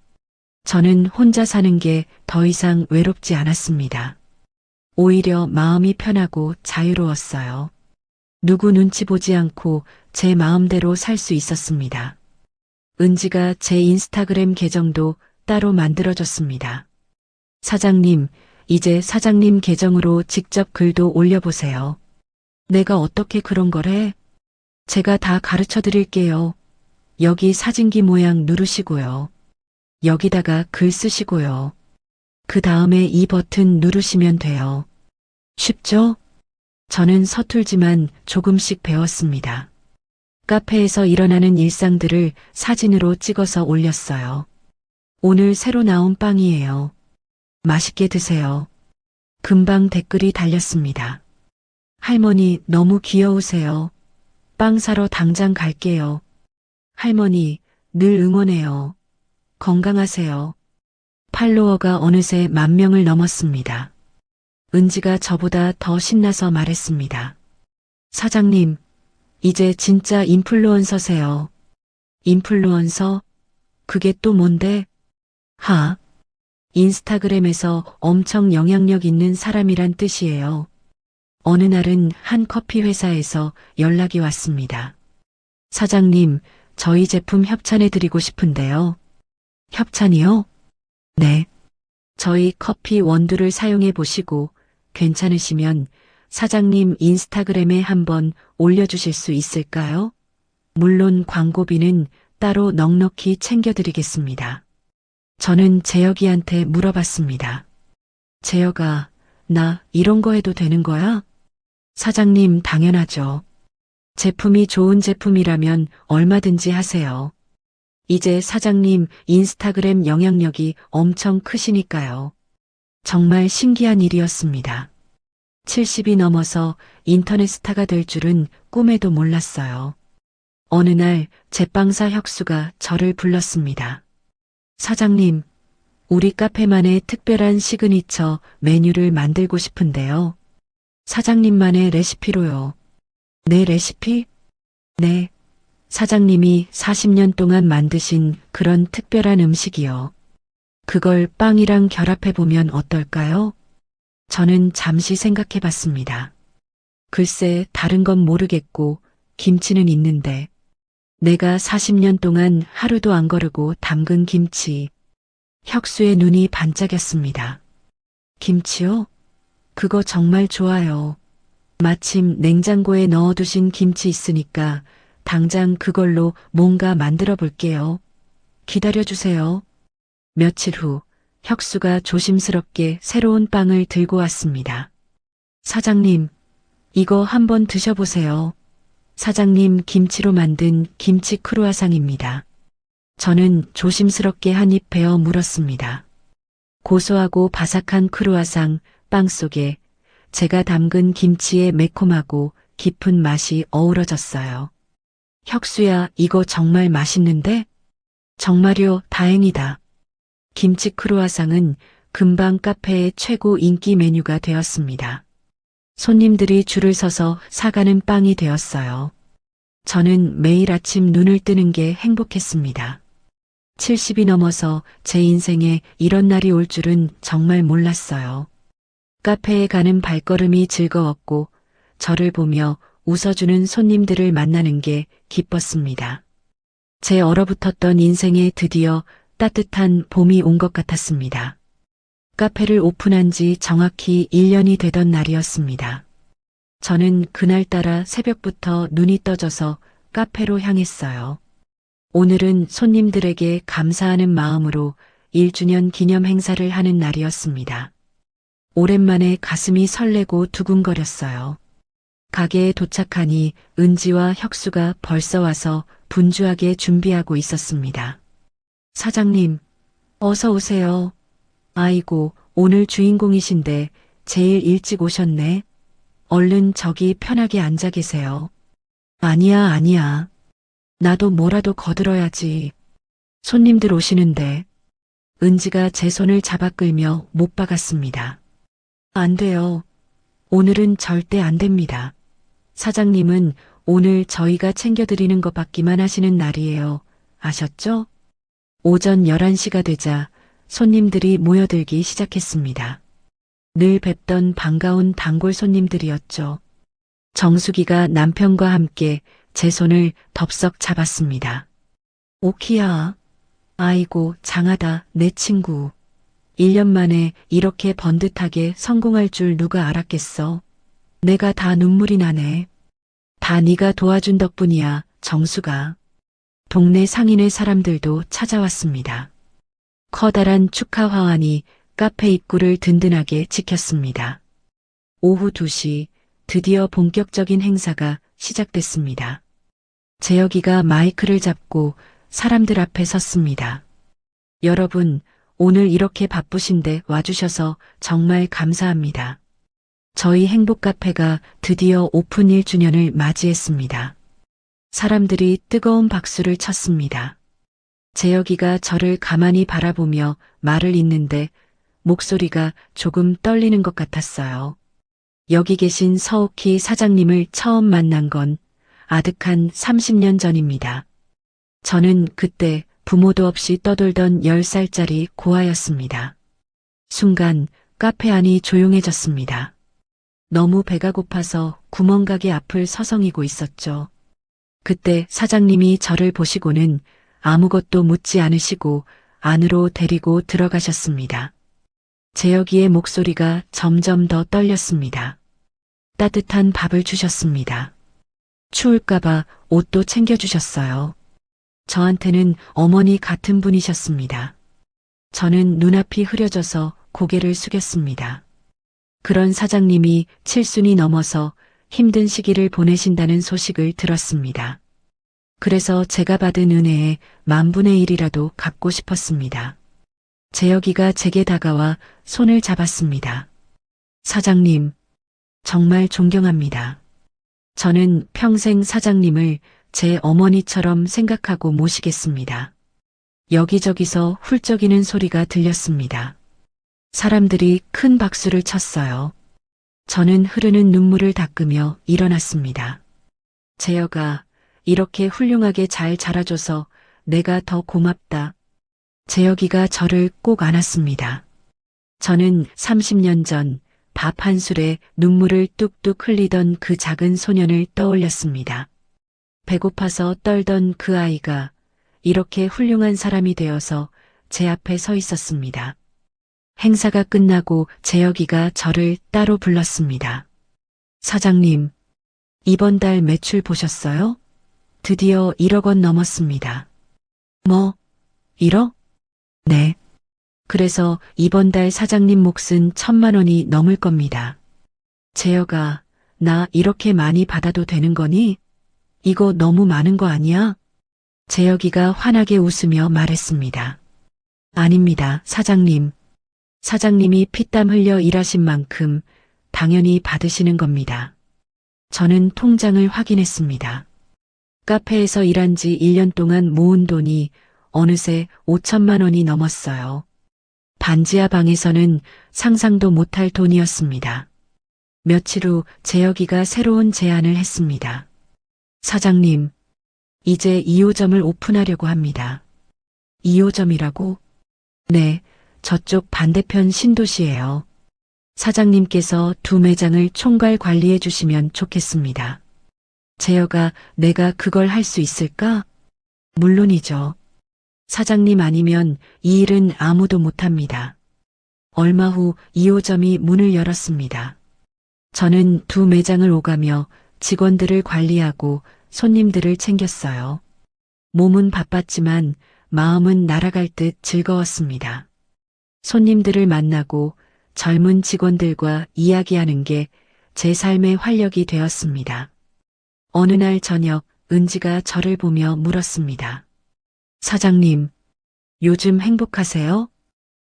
저는 혼자 사는 게 더 이상 외롭지 않았습니다. 오히려 마음이 편하고 자유로웠어요. 누구 눈치 보지 않고 제 마음대로 살 수 있었습니다. 은지가 제 인스타그램 계정도 따로 만들어줬습니다. 사장님, 이제 사장님 계정으로 직접 글도 올려보세요. 내가 어떻게 그런 걸 해? 제가 다 가르쳐 드릴게요. 여기 사진기 모양 누르시고요. 여기다가 글 쓰시고요. 그 다음에 이 버튼 누르시면 돼요. 쉽죠? 저는 서툴지만 조금씩 배웠습니다. 카페에서 일어나는 일상들을 사진으로 찍어서 올렸어요. 오늘 새로 나온 빵이에요. 맛있게 드세요. 금방 댓글이 달렸습니다. 할머니 너무 귀여우세요. 빵 사러 당장 갈게요. 할머니 늘 응원해요. 건강하세요. 팔로워가 어느새 10,000명을 넘었습니다. 은지가 저보다 더 신나서 말했습니다. 사장님, 이제 진짜 인플루언서세요. 인플루언서? 그게 또 뭔데? 하, 인스타그램에서 엄청 영향력 있는 사람이란 뜻이에요. 어느 날은 한 커피 회사에서 연락이 왔습니다. 사장님, 저희 제품 협찬해 드리고 싶은데요. 협찬이요? 네. 저희 커피 원두를 사용해 보시고 괜찮으시면 사장님 인스타그램에 한번 올려주실 수 있을까요? 물론 광고비는 따로 넉넉히 챙겨드리겠습니다. 저는 재혁이한테 물어봤습니다. 재혁아, 나 이런 거 해도 되는 거야? 사장님, 당연하죠. 제품이 좋은 제품이라면 얼마든지 하세요. 이제 사장님 인스타그램 영향력이 엄청 크시니까요. 정말 신기한 일이었습니다. 70이 넘어서 인터넷 스타가 될 줄은 꿈에도 몰랐어요. 어느 날 제빵사 혁수가 저를 불렀습니다. 사장님, 우리 카페만의 특별한 시그니처 메뉴를 만들고 싶은데요. 사장님만의 레시피로요. 내 레시피? 네. 사장님이 40년 동안 만드신 그런 특별한 음식이요. 그걸 빵이랑 결합해보면 어떨까요? 저는 잠시 생각해 봤습니다. 글쎄, 다른 건 모르겠고, 김치는 있는데, 내가 40년 동안 하루도 안 거르고 담근 김치. 혁수의 눈이 반짝였습니다. 김치요? 그거 정말 좋아요. 마침 냉장고에 넣어두신 김치 있으니까 당장 그걸로 뭔가 만들어 볼게요. 기다려주세요. 며칠 후 혁수가 조심스럽게 새로운 빵을 들고 왔습니다. 사장님, 이거 한번 드셔보세요. 사장님 김치로 만든 김치 크루아상입니다. 저는 조심스럽게 한 입 베어 물었습니다. 고소하고 바삭한 크루아상 빵 속에 제가 담근 김치의 매콤하고 깊은 맛이 어우러졌어요. 혁수야, 이거 정말 맛있는데? 정말요, 다행이다. 김치 크루아상은 금방 카페의 최고 인기 메뉴가 되었습니다. 손님들이 줄을 서서 사가는 빵이 되었어요. 저는 매일 아침 눈을 뜨는 게 행복했습니다. 70이 넘어서 제 인생에 이런 날이 올 줄은 정말 몰랐어요. 카페에 가는 발걸음이 즐거웠고 저를 보며 웃어주는 손님들을 만나는 게 기뻤습니다. 제 얼어붙었던 인생에 드디어 따뜻한 봄이 온 것 같았습니다. 카페를 오픈한 지 정확히 1년이 되던 날이었습니다. 저는 그날따라 새벽부터 눈이 떠져서 카페로 향했어요. 오늘은 손님들에게 감사하는 마음으로 1주년 기념 행사를 하는 날이었습니다. 오랜만에 가슴이 설레고 두근거렸어요. 가게에 도착하니 은지와 혁수가 벌써 와서 분주하게 준비하고 있었습니다. 사장님, 어서 오세요. 아이고, 오늘 주인공이신데 제일 일찍 오셨네. 얼른 저기 편하게 앉아 계세요. 아니야, 아니야. 나도 뭐라도 거들어야지. 손님들 오시는데. 은지가 제 손을 잡아 끌며 못 박았습니다. 안 돼요. 오늘은 절대 안 됩니다. 사장님은 오늘 저희가 챙겨드리는 것 받기만 하시는 날이에요. 아셨죠? 오전 11시가 되자 손님들이 모여들기 시작했습니다. 늘 뵙던 반가운 단골 손님들이었죠. 정수기가 남편과 함께 제 손을 덥석 잡았습니다. 오키야. 아이고, 장하다, 내 친구. 1년 만에 이렇게 번듯하게 성공할 줄 누가 알았겠어. 내가 다 눈물이 나네. 다 네가 도와준 덕분이야, 정수가. 동네 상인회 사람들도 찾아왔습니다. 커다란 축하 화환이 카페 입구를 든든하게 지켰습니다. 오후 2시 드디어 본격적인 행사가 시작됐습니다. 재혁이가 마이크를 잡고 사람들 앞에 섰습니다. 여러분, 오늘 이렇게 바쁘신데 와주셔서 정말 감사합니다. 저희 행복 카페가 드디어 오픈 1주년을 맞이했습니다. 사람들이 뜨거운 박수를 쳤습니다. 재혁이가 저를 가만히 바라보며 말을 잇는데 목소리가 조금 떨리는 것 같았어요. 여기 계신 서옥희 사장님을 처음 만난 건 아득한 30년 전입니다. 저는 그때 부모도 없이 떠돌던 10살짜리 고아였습니다. 순간 카페 안이 조용해졌습니다. 너무 배가 고파서 구멍가게 앞을 서성이고 있었죠. 그때 사장님이 저를 보시고는 아무것도 묻지 않으시고 안으로 데리고 들어가셨습니다. 재혁이의 목소리가 점점 더 떨렸습니다. 따뜻한 밥을 주셨습니다. 추울까봐 옷도 챙겨주셨어요. 저한테는 어머니 같은 분이셨습니다. 저는 눈앞이 흐려져서 고개를 숙였습니다. 그런 사장님이 7순이 넘어서 힘든 시기를 보내신다는 소식을 들었습니다. 그래서 제가 받은 은혜의 10,000,000,000이라도 갚고 싶었습니다. 재혁이가 제게 다가와 손을 잡았습니다. 사장님, 정말 존경합니다. 저는 평생 사장님을 제 어머니처럼 생각하고 모시겠습니다. 여기저기서 훌쩍이는 소리가 들렸습니다. 사람들이 큰 박수를 쳤어요. 저는 흐르는 눈물을 닦으며 일어났습니다. 재혁아, 이렇게 훌륭하게 잘 자라줘서 내가 더 고맙다. 재혁이가 저를 꼭 안았습니다. 저는 30년 전 밥 한 술에 눈물을 뚝뚝 흘리던 그 작은 소년을 떠올렸습니다. 배고파서 떨던 그 아이가 이렇게 훌륭한 사람이 되어서 제 앞에 서 있었습니다. 행사가 끝나고 재혁이가 저를 따로 불렀습니다. 사장님, 이번 달 매출 보셨어요? 드디어 1억 원 넘었습니다. 뭐, 1억? 네. 그래서 이번 달 사장님 몫은 1,000,000원이 넘을 겁니다. 재혁아, 나 이렇게 많이 받아도 되는 거니? 이거 너무 많은 거 아니야? 재혁이가 환하게 웃으며 말했습니다. 아닙니다, 사장님. 사장님이 피땀 흘려 일하신 만큼 당연히 받으시는 겁니다. 저는 통장을 확인했습니다. 카페에서 일한 지 1년 동안 모은 돈이 어느새 5,000,000원이 넘었어요. 반지하 방에서는 상상도 못할 돈이었습니다. 며칠 후 재혁이가 새로운 제안을 했습니다. 사장님, 이제 2호점을 오픈하려고 합니다. 2호점이라고? 네, 저쪽 반대편 신도시예요. 사장님께서 2 매장을 총괄 관리해 주시면 좋겠습니다. 재혁아, 내가 그걸 할 수 있을까? 물론이죠. 사장님 아니면 이 일은 아무도 못합니다. 얼마 후 2호점이 문을 열었습니다. 저는 2 매장을 오가며 직원들을 관리하고 손님들을 챙겼어요. 몸은 바빴지만 마음은 날아갈 듯 즐거웠습니다. 손님들을 만나고 젊은 직원들과 이야기하는 게 제 삶의 활력이 되었습니다. 어느 날 저녁 은지가 저를 보며 물었습니다. 사장님, 요즘 행복하세요?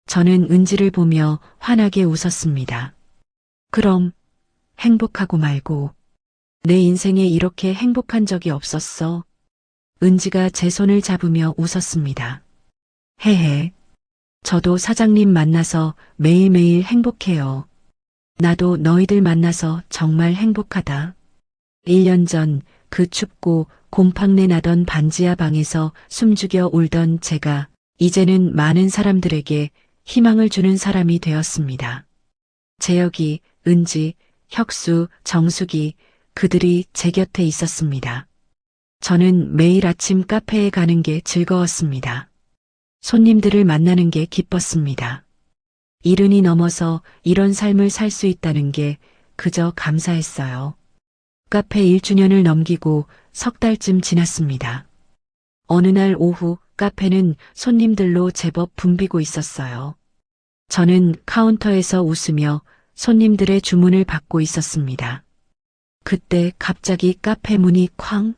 저는 은지를 보며 환하게 웃었습니다. 그럼 행복하고 말고 내 인생에 이렇게 행복한 적이 없었어. 은지가 제 손을 잡으며 웃었습니다. 헤헤. 저도 사장님 만나서 매일매일 행복해요. 나도 너희들 만나서 정말 행복하다. 1년 전 그 춥고 곰팡내 나던 반지하 방에서 숨죽여 울던 제가 이제는 많은 사람들에게 희망을 주는 사람이 되었습니다. 재혁이, 은지, 혁수, 정숙이 그들이 제 곁에 있었습니다. 저는 매일 아침 카페에 가는 게 즐거웠습니다. 손님들을 만나는 게 기뻤습니다. 70이 넘어서 이런 삶을 살 수 있다는 게 그저 감사했어요. 카페 1주년을 넘기고 3달쯤 지났습니다. 어느 날 오후 카페는 손님들로 제법 붐비고 있었어요. 저는 카운터에서 웃으며 손님들의 주문을 받고 있었습니다. 그때 갑자기 카페 문이 쾅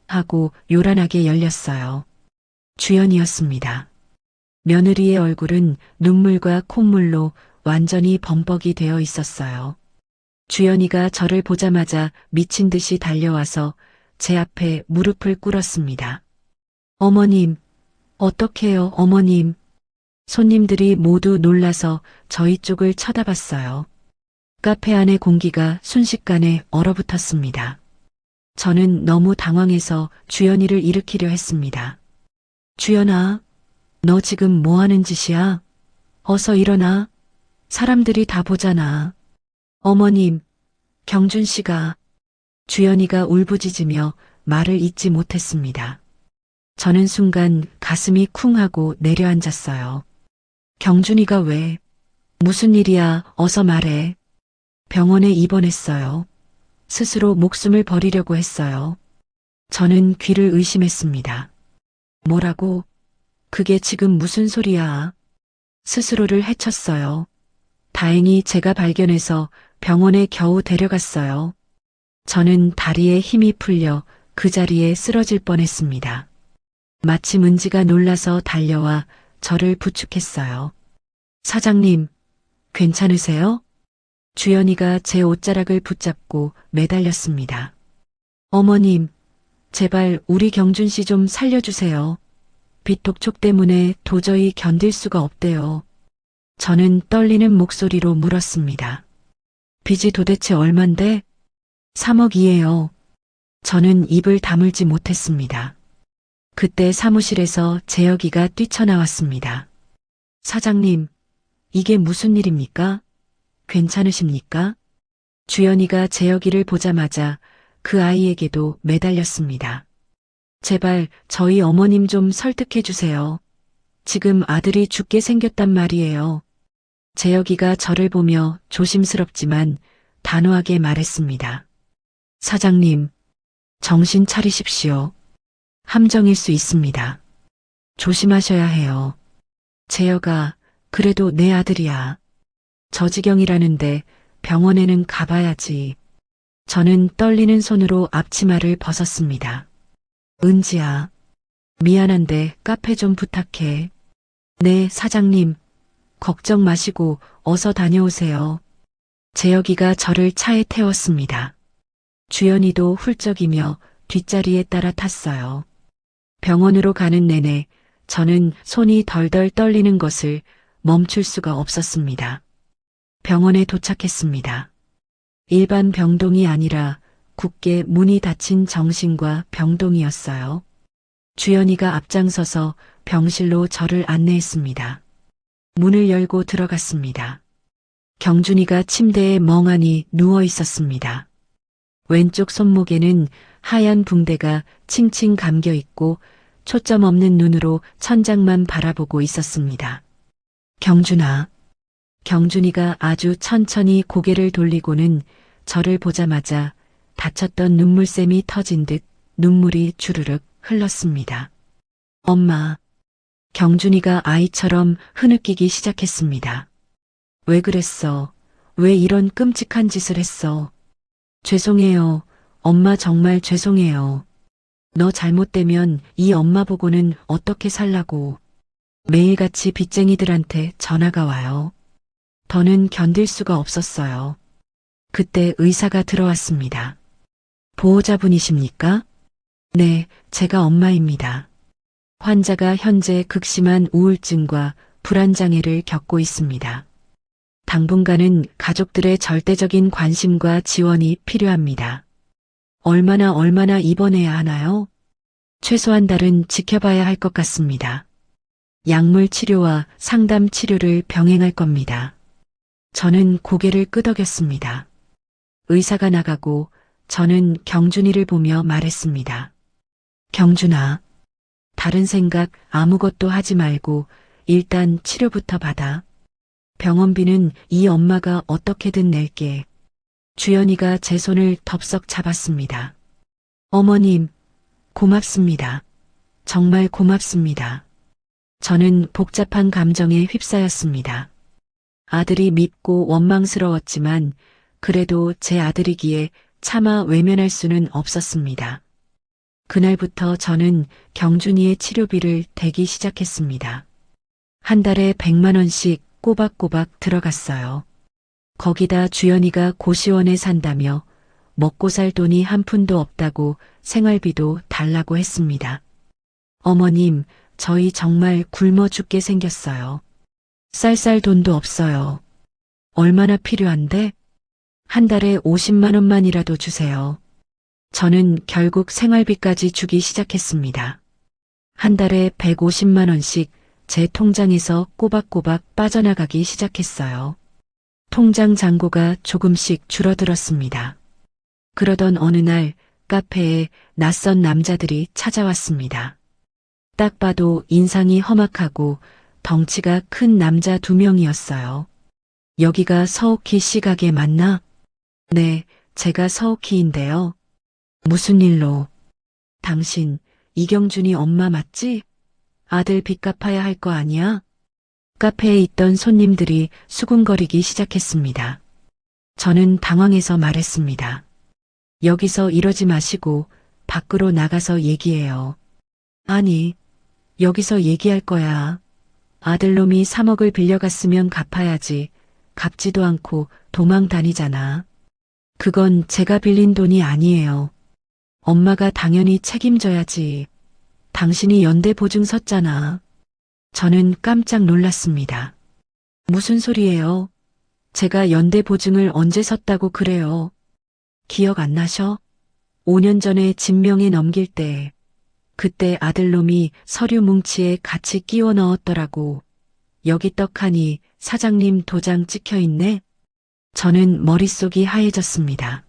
하고 요란하게 열렸어요. 주연이었습니다. 며느리의 얼굴은 눈물과 콧물로 완전히 범벅이 되어 있었어요. 주연이가 저를 보자마자 미친 듯이 달려와서 제 앞에 무릎을 꿇었습니다. 어머님, 어떡해요, 어머님. 손님들이 모두 놀라서 저희 쪽을 쳐다봤어요. 카페 안의 공기가 순식간에 얼어붙었습니다. 저는 너무 당황해서 주연이를 일으키려 했습니다. 주연아, 너 지금 뭐 하는 짓이야? 어서 일어나. 사람들이 다 보잖아. 어머님, 경준 씨가. 주연이가 울부짖으며 말을 잇지 못했습니다. 저는 순간 가슴이 쿵 하고 내려앉았어요. 경준이가 왜? 무슨 일이야? 어서 말해. 병원에 입원했어요. 스스로 목숨을 버리려고 했어요. 저는 귀를 의심했습니다. 뭐라고? 그게 지금 무슨 소리야? 스스로를 해쳤어요. 다행히 제가 발견해서 병원에 겨우 데려갔어요. 저는 다리에 힘이 풀려 그 자리에 쓰러질 뻔했습니다. 마침 은지가 놀라서 달려와 저를 부축했어요. 사장님, 괜찮으세요? 주연이가 제 옷자락을 붙잡고 매달렸습니다. 어머님, 제발 우리 경준 씨 좀 살려주세요. 빚독촉 때문에 도저히 견딜 수가 없대요. 저는 떨리는 목소리로 물었습니다. 빚이 도대체 얼만데? 3억이에요. 저는 입을 다물지 못했습니다. 그때 사무실에서 재혁이가 뛰쳐나왔습니다. 사장님, 이게 무슨 일입니까? 괜찮으십니까? 주연이가 재혁이를 보자마자 그 아이에게도 매달렸습니다. 제발 저희 어머님 좀 설득해 주세요. 지금 아들이 죽게 생겼단 말이에요. 재혁이가 저를 보며 조심스럽지만 단호하게 말했습니다. 사장님, 정신 차리십시오. 함정일 수 있습니다. 조심하셔야 해요. 재혁아, 그래도 내 아들이야. 저 지경이라는데 병원에는 가봐야지. 저는 떨리는 손으로 앞치마를 벗었습니다. 은지야, 미안한데 카페 좀 부탁해. 네, 사장님. 걱정 마시고 어서 다녀오세요. 재혁이가 저를 차에 태웠습니다. 주연이도 훌쩍이며 뒷자리에 따라 탔어요. 병원으로 가는 내내 저는 손이 덜덜 떨리는 것을 멈출 수가 없었습니다. 병원에 도착했습니다. 일반 병동이 아니라 굳게 문이 닫힌 정신과 병동이었어요. 주연이가 앞장서서 병실로 저를 안내했습니다. 문을 열고 들어갔습니다. 경준이가 침대에 멍하니 누워 있었습니다. 왼쪽 손목에는 하얀 붕대가 칭칭 감겨 있고 초점 없는 눈으로 천장만 바라보고 있었습니다. 경준아. 경준이가 아주 천천히 고개를 돌리고는 저를 보자마자 다쳤던 눈물샘이 터진 듯 눈물이 주르륵 흘렀습니다. 엄마. 경준이가 아이처럼 흐느끼기 시작했습니다. 왜 그랬어? 왜 이런 끔찍한 짓을 했어? 죄송해요. 엄마 정말 죄송해요. 너 잘못되면 이 엄마 보고는 어떻게 살라고. 매일같이 빚쟁이들한테 전화가 와요. 더는 견딜 수가 없었어요. 그때 의사가 들어왔습니다. 보호자분이십니까? 네, 제가 엄마입니다. 환자가 현재 극심한 우울증과 불안장애를 겪고 있습니다. 당분간은 가족들의 절대적인 관심과 지원이 필요합니다. 얼마나 입원해야 하나요? 최소한 달은 지켜봐야 할 것 같습니다. 약물 치료와 상담 치료를 병행할 겁니다. 저는 고개를 끄덕였습니다. 의사가 나가고 저는 경준이를 보며 말했습니다. 경준아, 다른 생각 아무것도 하지 말고 일단 치료부터 받아. 병원비는 이 엄마가 어떻게든 낼게. 주연이가 제 손을 덥석 잡았습니다. 어머님, 고맙습니다. 정말 고맙습니다. 저는 복잡한 감정에 휩싸였습니다. 아들이 밉고 원망스러웠지만 그래도 제 아들이기에 차마 외면할 수는 없었습니다. 그날부터 저는 경준이의 치료비를 대기 시작했습니다. 한 달에 100만 원씩 꼬박꼬박 들어갔어요. 거기다 주연이가 고시원에 산다며 먹고 살 돈이 한 푼도 없다고 생활비도 달라고 했습니다. 어머님, 저희 정말 굶어 죽게 생겼어요. 쌀 돈도 없어요. 얼마나 필요한데? 한 달에 50만 원만이라도 주세요. 저는 결국 생활비까지 주기 시작했습니다. 한 달에 150만 원씩 제 통장에서 꼬박꼬박 빠져나가기 시작했어요. 통장 잔고가 조금씩 줄어들었습니다. 그러던 어느 날 카페에 낯선 남자들이 찾아왔습니다. 딱 봐도 인상이 험악하고 덩치가 큰 남자 2명이었어요. 여기가 서옥희 씨 가게 맞나? 네, 제가 서옥희인데요. 무슨 일로? 당신 이경준이 엄마 맞지? 아들 빚 갚아야 할 거 아니야? 카페에 있던 손님들이 수군거리기 시작했습니다. 저는 당황해서 말했습니다. 여기서 이러지 마시고 밖으로 나가서 얘기해요. 아니, 여기서 얘기할 거야. 아들놈이 3억을 빌려갔으면 갚아야지. 갚지도 않고 도망 다니잖아. 그건 제가 빌린 돈이 아니에요. 엄마가 당연히 책임져야지. 당신이 연대보증 섰잖아. 저는 깜짝 놀랐습니다. 무슨 소리예요? 제가 연대보증을 언제 섰다고 그래요? 기억 안 나셔? 5년 전에 진명에 넘길 때, 그때 아들놈이 서류 뭉치에 같이 끼워 넣었더라고. 여기 떡하니 사장님 도장 찍혀 있네? 저는 머릿속이 하얘졌습니다.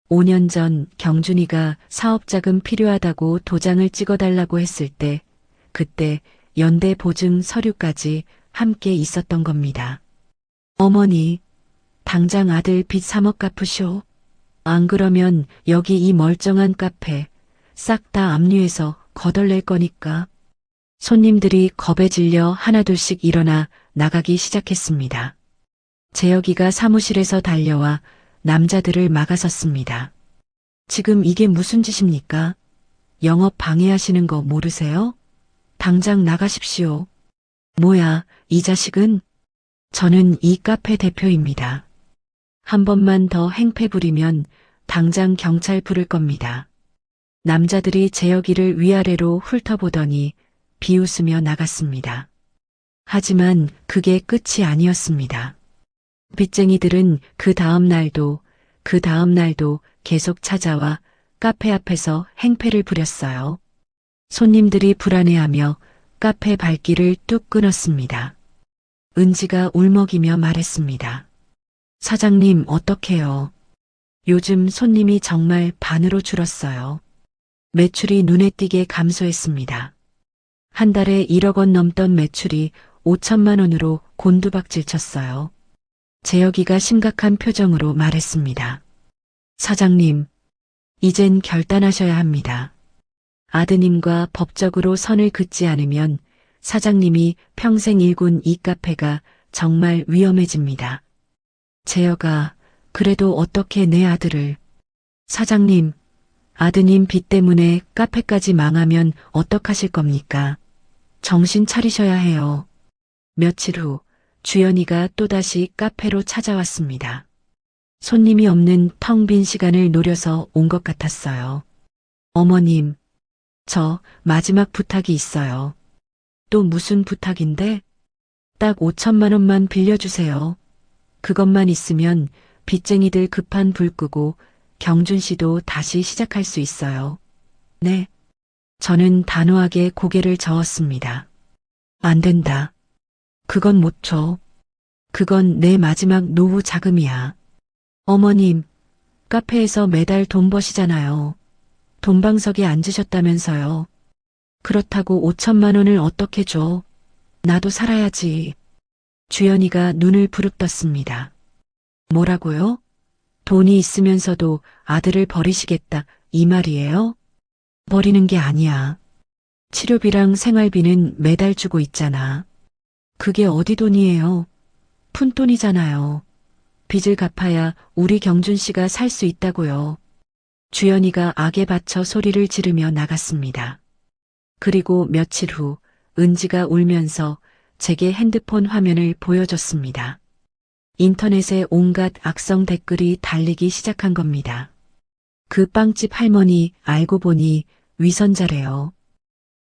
5년 전 경준이가 사업자금 필요하다고 도장을 찍어달라고 했을 때, 그때 연대 보증 서류까지 함께 있었던 겁니다. 어머니, 당장 아들 빚 3억 갚으쇼. 안 그러면 여기 이 멀쩡한 카페 싹 다 압류해서 거덜낼 거니까. 손님들이 겁에 질려 하나둘씩 일어나 나가기 시작했습니다. 재혁이가 사무실에서 달려와 남자들을 막아섰습니다. 지금 이게 무슨 짓입니까? 영업 방해하시는 거 모르세요? 당장 나가십시오. 뭐야, 이 자식은? 저는 이 카페 대표입니다. 한 번만 더 행패 부리면 당장 경찰 부를 겁니다. 남자들이 재혁이를 위아래로 훑어보더니 비웃으며 나갔습니다. 하지만 그게 끝이 아니었습니다. 빚쟁이들은 그 다음 날도 계속 찾아와 카페 앞에서 행패를 부렸어요. 손님들이 불안해하며 카페 발길을 뚝 끊었습니다. 은지가 울먹이며 말했습니다. 사장님, 어떡해요? 요즘 손님이 정말 반으로 줄었어요. 매출이 눈에 띄게 감소했습니다. 한 달에 1억 원 넘던 매출이 5천만 원으로 곤두박질 쳤어요. 재혁이가 심각한 표정으로 말했습니다. 사장님, 이젠 결단하셔야 합니다. 아드님과 법적으로 선을 긋지 않으면 사장님이 평생 일군 이 카페가 정말 위험해집니다. 재혁아, 그래도 어떻게 내 아들을... 사장님, 아드님 빚 때문에 카페까지 망하면 어떡하실 겁니까? 정신 차리셔야 해요. 며칠 후 주연이가 또다시 카페로 찾아왔습니다. 손님이 없는 텅 빈 시간을 노려서 온 것 같았어요. 어머님, 저 마지막 부탁이 있어요. 또 무슨 부탁인데? 딱 5천만 원만 빌려주세요. 그것만 있으면 빚쟁이들 급한 불 끄고 경준 씨도 다시 시작할 수 있어요. 네. 저는 단호하게 고개를 저었습니다. 안 된다. 그건 못 줘. 그건 내 마지막 노후 자금이야. 어머님, 카페에서 매달 돈 버시잖아요. 돈방석에 앉으셨다면서요. 그렇다고 5천만 원을 어떻게 줘? 나도 살아야지. 주연이가 눈을 부릅떴습니다. 뭐라고요? 돈이 있으면서도 아들을 버리시겠다, 이 말이에요? 버리는 게 아니야. 치료비랑 생활비는 매달 주고 있잖아. 그게 어디 돈이에요? 푼돈이잖아요. 빚을 갚아야 우리 경준 씨가 살 수 있다고요. 주연이가 악에 받쳐 소리를 지르며 나갔습니다. 그리고 며칠 후 은지가 울면서 제게 핸드폰 화면을 보여줬습니다. 인터넷에 온갖 악성 댓글이 달리기 시작한 겁니다. 그 빵집 할머니 알고 보니 위선자래요.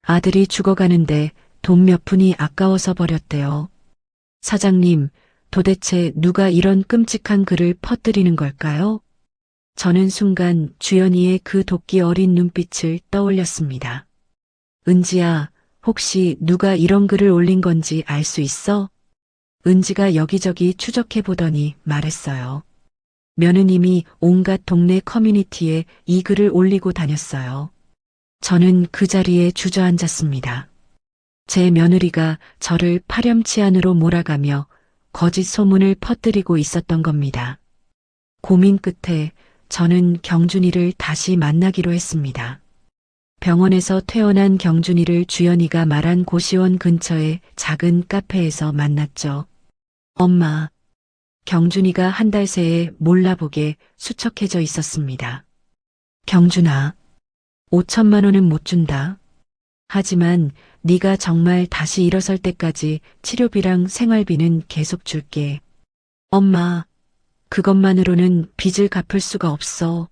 아들이 죽어가는데 돈 몇 푼이 아까워서 버렸대요. 사장님, 도대체 누가 이런 끔찍한 글을 퍼뜨리는 걸까요? 저는 순간 주연이의 그 도끼 어린 눈빛을 떠올렸습니다. 은지야, 혹시 누가 이런 글을 올린 건지 알 수 있어? 은지가 여기저기 추적해 보더니 말했어요. 며느님이 온갖 동네 커뮤니티에 이 글을 올리고 다녔어요. 저는 그 자리에 주저앉았습니다. 제 며느리가 저를 파렴치 안으로 몰아가며 거짓 소문을 퍼뜨리고 있었던 겁니다. 고민 끝에 저는 경준이를 다시 만나기로 했습니다. 병원에서 퇴원한 경준이를 주연이가 말한 고시원 근처의 작은 카페에서 만났죠. 엄마, 경준이가 한 달 새에 몰라보게 수척해져 있었습니다. 경준아, 5천만 원은 못 준다. 하지만 네가 정말 다시 일어설 때까지 치료비랑 생활비는 계속 줄게. 엄마, 그것만으로는 빚을 갚을 수가 없어.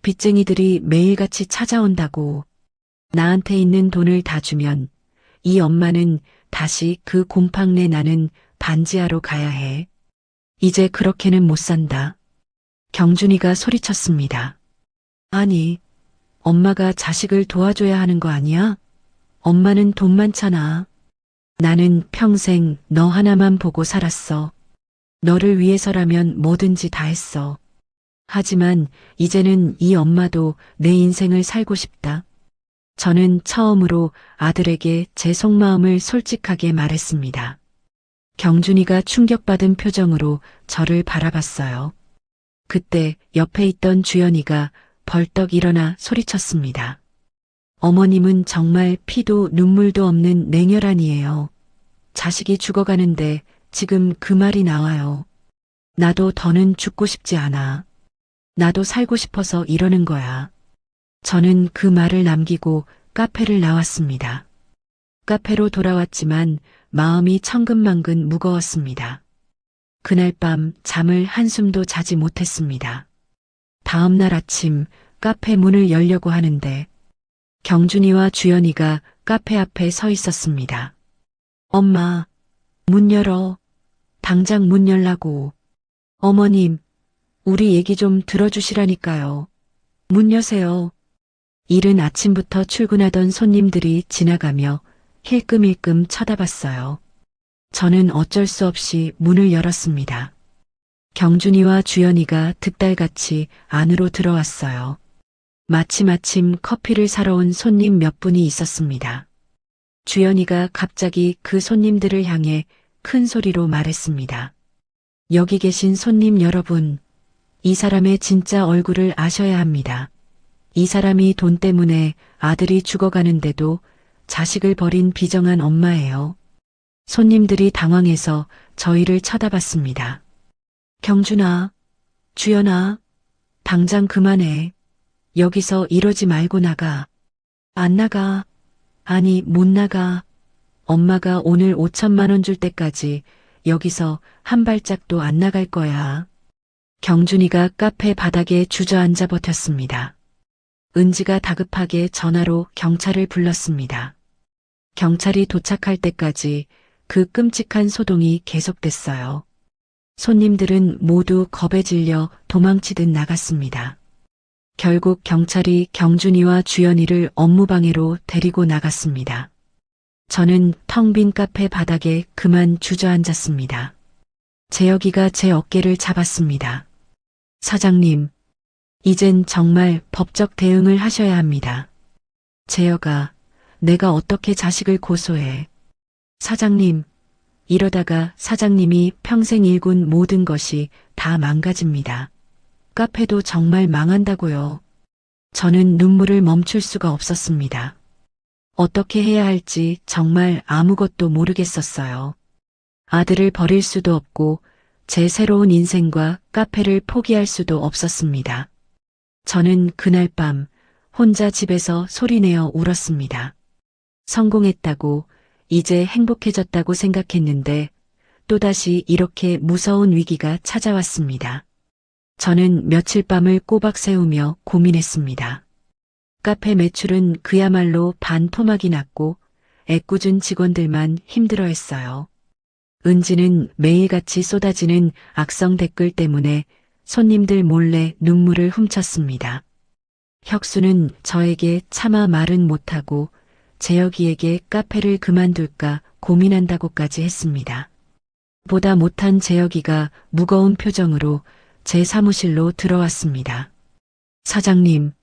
빚쟁이들이 매일같이 찾아온다고. 나한테 있는 돈을 다 주면 이 엄마는 다시 그 곰팡내 나는 반지하로 가야 해. 이제 그렇게는 못 산다. 경준이가 소리쳤습니다. 아니, 엄마가 자식을 도와줘야 하는 거 아니야? 엄마는 돈 많잖아. 나는 평생 너 하나만 보고 살았어. 너를 위해서라면 뭐든지 다 했어. 하지만 이제는 이 엄마도 내 인생을 살고 싶다. 저는 처음으로 아들에게 제 속마음을 솔직하게 말했습니다. 경준이가 충격받은 표정으로 저를 바라봤어요. 그때 옆에 있던 주연이가 벌떡 일어나 소리쳤습니다. 어머님은 정말 피도 눈물도 없는 냉혈한이에요. 자식이 죽어가는데 지금 그 말이 나와요. 나도 더는 죽고 싶지 않아. 나도 살고 싶어서 이러는 거야. 저는 그 말을 남기고 카페를 나왔습니다. 카페로 돌아왔지만 마음이 천근만근 무거웠습니다. 그날 밤 잠을 한숨도 자지 못했습니다. 다음 날 아침 카페 문을 열려고 하는데 경준이와 주연이가 카페 앞에 서 있었습니다. 엄마, 문 열어. 당장 문 열라고. 어머님, 우리 얘기 좀 들어주시라니까요. 문 여세요. 이른 아침부터 출근하던 손님들이 지나가며 힐끔힐끔 쳐다봤어요. 저는 어쩔 수 없이 문을 열었습니다. 경준이와 주연이가 득달같이 안으로 들어왔어요. 마침 커피를 사러 온 손님 몇 분이 있었습니다. 주연이가 갑자기 그 손님들을 향해 큰 소리로 말했습니다. 여기 계신 손님 여러분, 이 사람의 진짜 얼굴을 아셔야 합니다. 이 사람이 돈 때문에 아들이 죽어가는데도 자식을 버린 비정한 엄마예요. 손님들이 당황해서 저희를 쳐다봤습니다. 경준아, 주연아, 당장 그만해. 여기서 이러지 말고 나가. 안 나가. 아니, 못 나가. 엄마가 오늘 5천만 원 줄 때까지 여기서 한 발짝도 안 나갈 거야. 경준이가 카페 바닥에 주저앉아 버텼습니다. 은지가 다급하게 전화로 경찰을 불렀습니다. 경찰이 도착할 때까지 그 끔찍한 소동이 계속됐어요. 손님들은 모두 겁에 질려 도망치듯 나갔습니다. 결국 경찰이 경준이와 주연이를 업무방해로 데리고 나갔습니다. 저는 텅 빈 카페 바닥에 그만 주저앉았습니다. 재혁이가 제 어깨를 잡았습니다. 사장님, 이젠 정말 법적 대응을 하셔야 합니다. 재혁아, 내가 어떻게 자식을 고소해. 사장님, 이러다가 사장님이 평생 일군 모든 것이 다 망가집니다. 카페도 정말 망한다고요. 저는 눈물을 멈출 수가 없었습니다. 어떻게 해야 할지 정말 아무것도 모르겠었어요. 아들을 버릴 수도 없고 제 새로운 인생과 카페를 포기할 수도 없었습니다. 저는 그날 밤 혼자 집에서 소리내어 울었습니다. 성공했다고, 이제 행복해졌다고 생각했는데 또다시 이렇게 무서운 위기가 찾아왔습니다. 저는 며칠 밤을 꼬박 새우며 고민했습니다. 카페 매출은 그야말로 반토막이 났고 애꿎은 직원들만 힘들어했어요. 은지는 매일같이 쏟아지는 악성 댓글 때문에 손님들 몰래 눈물을 훔쳤습니다. 혁수는 저에게 차마 말은 못하고 재혁이에게 카페를 그만둘까 고민한다고까지 했습니다. 보다 못한 재혁이가 무거운 표정으로 제 사무실로 들어왔습니다. 사장님,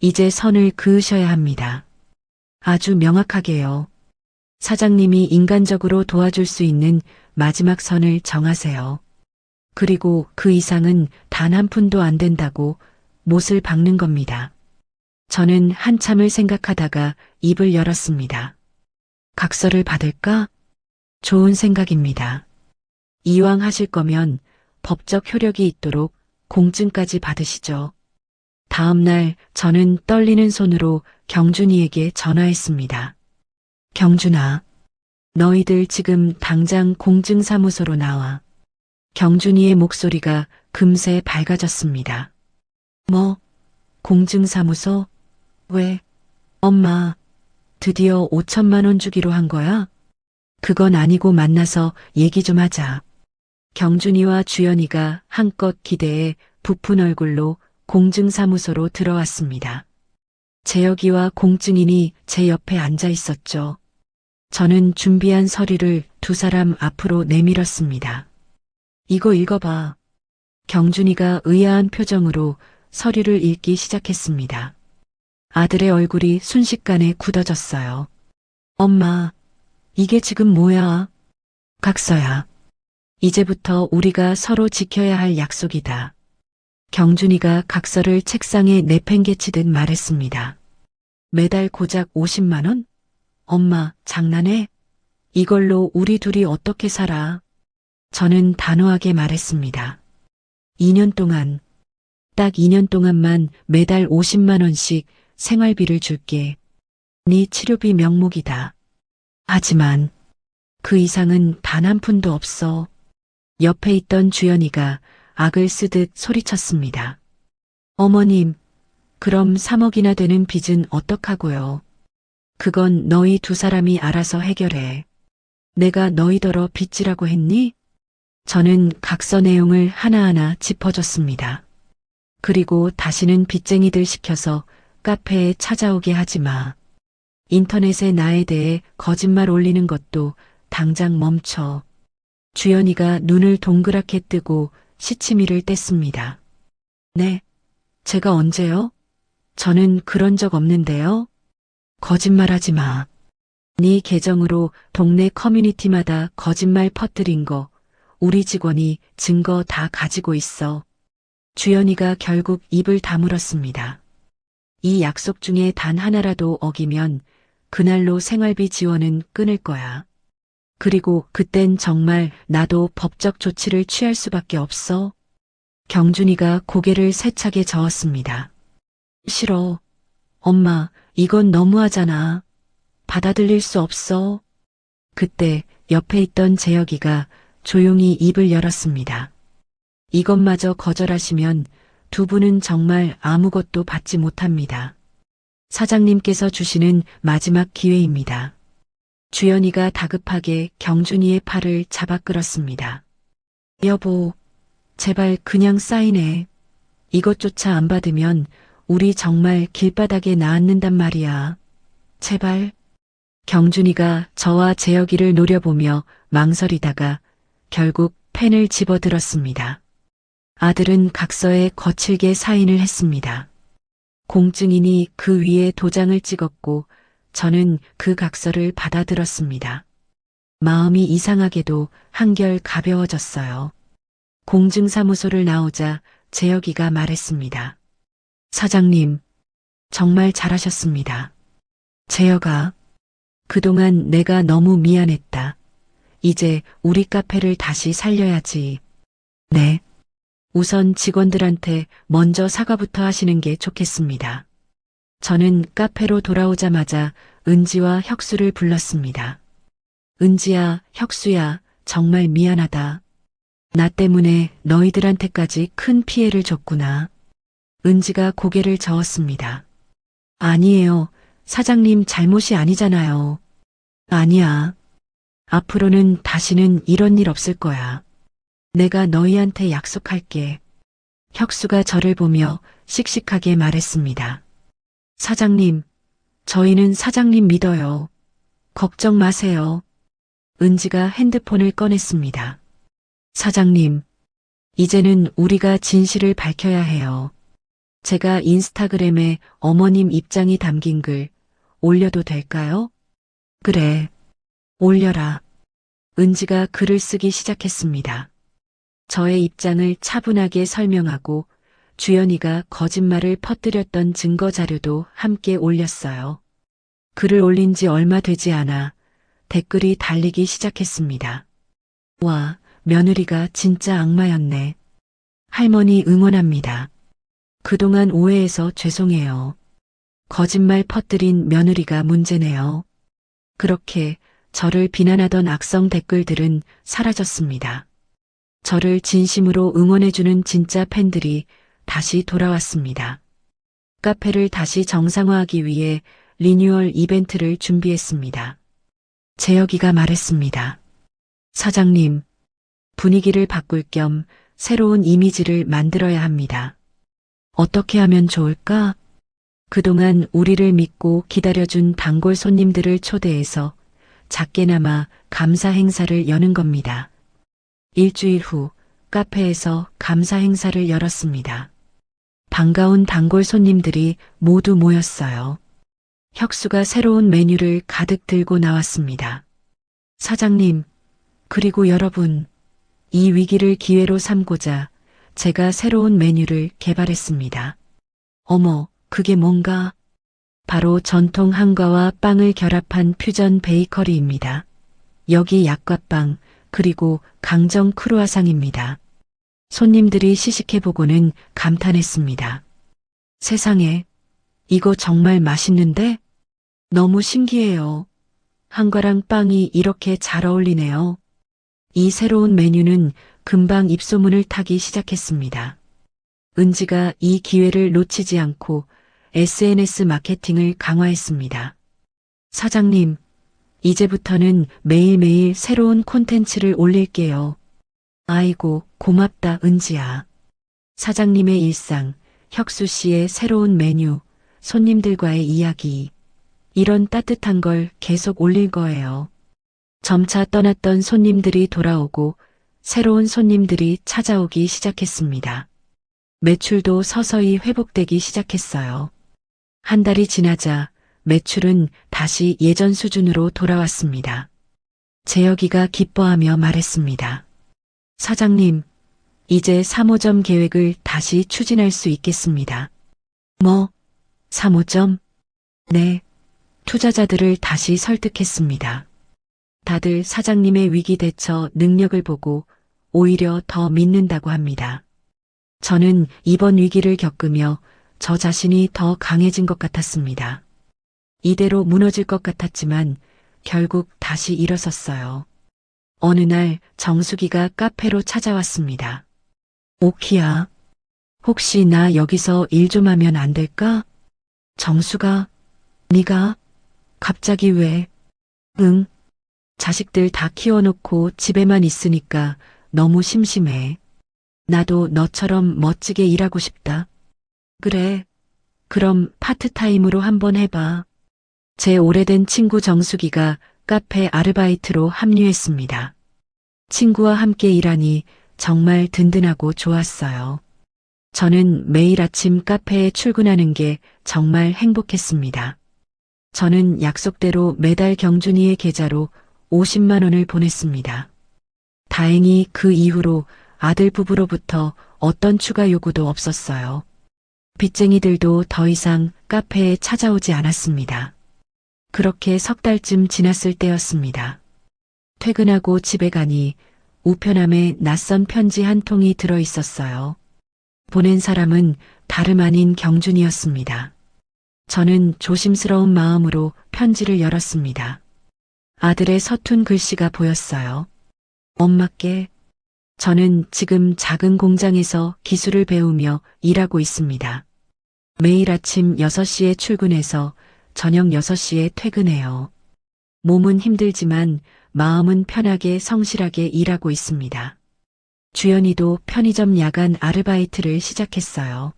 이제 선을 그으셔야 합니다. 아주 명확하게요. 사장님이 인간적으로 도와줄 수 있는 마지막 선을 정하세요. 그리고 그 이상은 단 한 푼도 안 된다고 못을 박는 겁니다. 저는 한참을 생각하다가 입을 열었습니다. 각서를 받을까? 좋은 생각입니다. 이왕 하실 거면 법적 효력이 있도록 공증까지 받으시죠. 다음 날 저는 떨리는 손으로 경준이에게 전화했습니다. 경준아, 너희들 지금 당장 공증사무소로 나와. 경준이의 목소리가 금세 밝아졌습니다. 뭐, 공증사무소? 왜? 엄마, 드디어 5천만 원 주기로 한 거야? 그건 아니고 만나서 얘기 좀 하자. 경준이와 주연이가 한껏 기대해 부푼 얼굴로 공증사무소로 들어왔습니다. 재혁이와 공증인이 제 옆에 앉아 있었죠. 저는 준비한 서류를 두 사람 앞으로 내밀었습니다. 이거 읽어봐. 경준이가 의아한 표정으로 서류를 읽기 시작했습니다. 아들의 얼굴이 순식간에 굳어졌어요. 엄마, 이게 지금 뭐야? 각서야. 이제부터 우리가 서로 지켜야 할 약속이다. 경준이가 각서를 책상에 내팽개치듯 말했습니다. 매달 고작 50만 원? 엄마, 장난해? 이걸로 우리 둘이 어떻게 살아? 저는 단호하게 말했습니다. 2년 동안, 딱 2년 동안만 매달 50만 원씩 생활비를 줄게. 네 치료비 명목이다. 하지만 그 이상은 단 한 푼도 없어. 옆에 있던 주연이가 악을 쓰듯 소리쳤습니다. 어머님, 그럼 3억이나 되는 빚은 어떡하고요? 그건 너희 두 사람이 알아서 해결해. 내가 너희더러 빚지라고 했니? 저는 각서 내용을 하나하나 짚어줬습니다. 그리고 다시는 빚쟁이들 시켜서 카페에 찾아오게 하지 마. 인터넷에 나에 대해 거짓말 올리는 것도 당장 멈춰. 주연이가 눈을 동그랗게 뜨고 시치미를 뗐습니다. 네, 제가 언제요? 저는 그런 적 없는데요. 거짓말하지 마. 네 계정으로 동네 커뮤니티마다 거짓말 퍼뜨린 거 우리 직원이 증거 다 가지고 있어. 주연이가 결국 입을 다물었습니다. 이 약속 중에 단 하나라도 어기면 그날로 생활비 지원은 끊을 거야. 그리고 그땐 정말 나도 법적 조치를 취할 수밖에 없어. 경준이가 고개를 세차게 저었습니다. 싫어. 엄마, 이건 너무하잖아. 받아들일 수 없어. 그때 옆에 있던 재혁이가 조용히 입을 열었습니다. 이것마저 거절하시면 두 분은 정말 아무것도 받지 못합니다. 사장님께서 주시는 마지막 기회입니다. 주연이가 다급하게 경준이의 팔을 잡아 끌었습니다. 여보, 제발 그냥 사인해. 이것조차 안 받으면 우리 정말 길바닥에 나앉는단 말이야. 제발. 경준이가 저와 재혁이를 노려보며 망설이다가 결국 펜을 집어들었습니다. 아들은 각서에 거칠게 사인을 했습니다. 공증인이 그 위에 도장을 찍었고 저는 그 각서를 받아들었습니다. 마음이 이상하게도 한결 가벼워졌어요. 공증사무소를 나오자 재혁이가 말했습니다. 사장님, 정말 잘하셨습니다. 재혁아, 그동안 내가 너무 미안했다. 이제 우리 카페를 다시 살려야지. 네. 우선 직원들한테 먼저 사과부터 하시는 게 좋겠습니다. 저는 카페로 돌아오자마자 은지와 혁수를 불렀습니다. 은지야, 혁수야, 정말 미안하다. 나 때문에 너희들한테까지 큰 피해를 줬구나. 은지가 고개를 저었습니다. 아니에요. 사장님 잘못이 아니잖아요. 아니야. 앞으로는 다시는 이런 일 없을 거야. 내가 너희한테 약속할게. 혁수가 저를 보며 씩씩하게 말했습니다. 사장님, 저희는 사장님 믿어요. 걱정 마세요. 은지가 핸드폰을 꺼냈습니다. 사장님, 이제는 우리가 진실을 밝혀야 해요. 제가 인스타그램에 어머님 입장이 담긴 글 올려도 될까요? 그래, 올려라. 은지가 글을 쓰기 시작했습니다. 저의 입장을 차분하게 설명하고 주연이가 거짓말을 퍼뜨렸던 증거 자료도 함께 올렸어요. 글을 올린 지 얼마 되지 않아 댓글이 달리기 시작했습니다. 와, 며느리가 진짜 악마였네. 할머니 응원합니다. 그동안 오해해서 죄송해요. 거짓말 퍼뜨린 며느리가 문제네요. 그렇게 저를 비난하던 악성 댓글들은 사라졌습니다. 저를 진심으로 응원해주는 진짜 팬들이 다시 돌아왔습니다. 카페를 다시 정상화하기 위해 리뉴얼 이벤트를 준비했습니다. 재혁이가 말했습니다. 사장님, 분위기를 바꿀 겸 새로운 이미지를 만들어야 합니다. 어떻게 하면 좋을까? 그동안 우리를 믿고 기다려준 단골 손님들을 초대해서 작게나마 감사 행사를 여는 겁니다. 일주일 후 카페에서 감사 행사를 열었습니다. 반가운 단골 손님들이 모두 모였어요. 혁수가 새로운 메뉴를 가득 들고 나왔습니다. 사장님, 그리고 여러분, 이 위기를 기회로 삼고자 제가 새로운 메뉴를 개발했습니다. 어머, 그게 뭔가? 바로 전통 한과와 빵을 결합한 퓨전 베이커리입니다. 여기 약과빵, 그리고 강정 크루아상입니다. 손님들이 시식해보고는 감탄했습니다. 세상에, 이거 정말 맛있는데? 너무 신기해요. 한과랑 빵이 이렇게 잘 어울리네요. 이 새로운 메뉴는 금방 입소문을 타기 시작했습니다. 은지가 이 기회를 놓치지 않고 SNS 마케팅을 강화했습니다. 사장님, 이제부터는 매일매일 새로운 콘텐츠를 올릴게요. 아이고, 고맙다, 은지야. 사장님의 일상, 혁수 씨의 새로운 메뉴, 손님들과의 이야기. 이런 따뜻한 걸 계속 올릴 거예요. 점차 떠났던 손님들이 돌아오고 새로운 손님들이 찾아오기 시작했습니다. 매출도 서서히 회복되기 시작했어요. 한 달이 지나자 매출은 다시 예전 수준으로 돌아왔습니다. 재혁이가 기뻐하며 말했습니다. 사장님, 이제 3호점 계획을 다시 추진할 수 있겠습니다. 뭐? 3호점? 네. 투자자들을 다시 설득했습니다. 다들 사장님의 위기 대처 능력을 보고 오히려 더 믿는다고 합니다. 저는 이번 위기를 겪으며 저 자신이 더 강해진 것 같았습니다. 이대로 무너질 것 같았지만 결국 다시 일어섰어요. 어느 날 정수기가 카페로 찾아왔습니다. 오키야, 혹시 나 여기서 일 좀 하면 안 될까? 정수가, 네가? 갑자기 왜? 응. 자식들 다 키워놓고 집에만 있으니까 너무 심심해. 나도 너처럼 멋지게 일하고 싶다. 그래. 그럼 파트타임으로 한번 해봐. 제 오래된 친구 정수기가 카페 아르바이트로 합류했습니다. 친구와 함께 일하니 정말 든든하고 좋았어요. 저는 매일 아침 카페에 출근하는 게 정말 행복했습니다. 저는 약속대로 매달 경준이의 계좌로 50만 원을 보냈습니다. 다행히 그 이후로 아들 부부로부터 어떤 추가 요구도 없었어요. 빚쟁이들도 더 이상 카페에 찾아오지 않았습니다. 그렇게 석 달쯤 지났을 때였습니다. 퇴근하고 집에 가니 우편함에 낯선 편지 한 통이 들어 있었어요. 보낸 사람은 다름 아닌 경준이었습니다. 저는 조심스러운 마음으로 편지를 열었습니다. 아들의 서툰 글씨가 보였어요. 엄마께, 저는 지금 작은 공장에서 기술을 배우며 일하고 있습니다. 매일 아침 6시에 출근해서 저녁 6시에 퇴근해요. 몸은 힘들지만 마음은 편하게 성실하게 일하고 있습니다. 주연이도 편의점 야간 아르바이트를 시작했어요.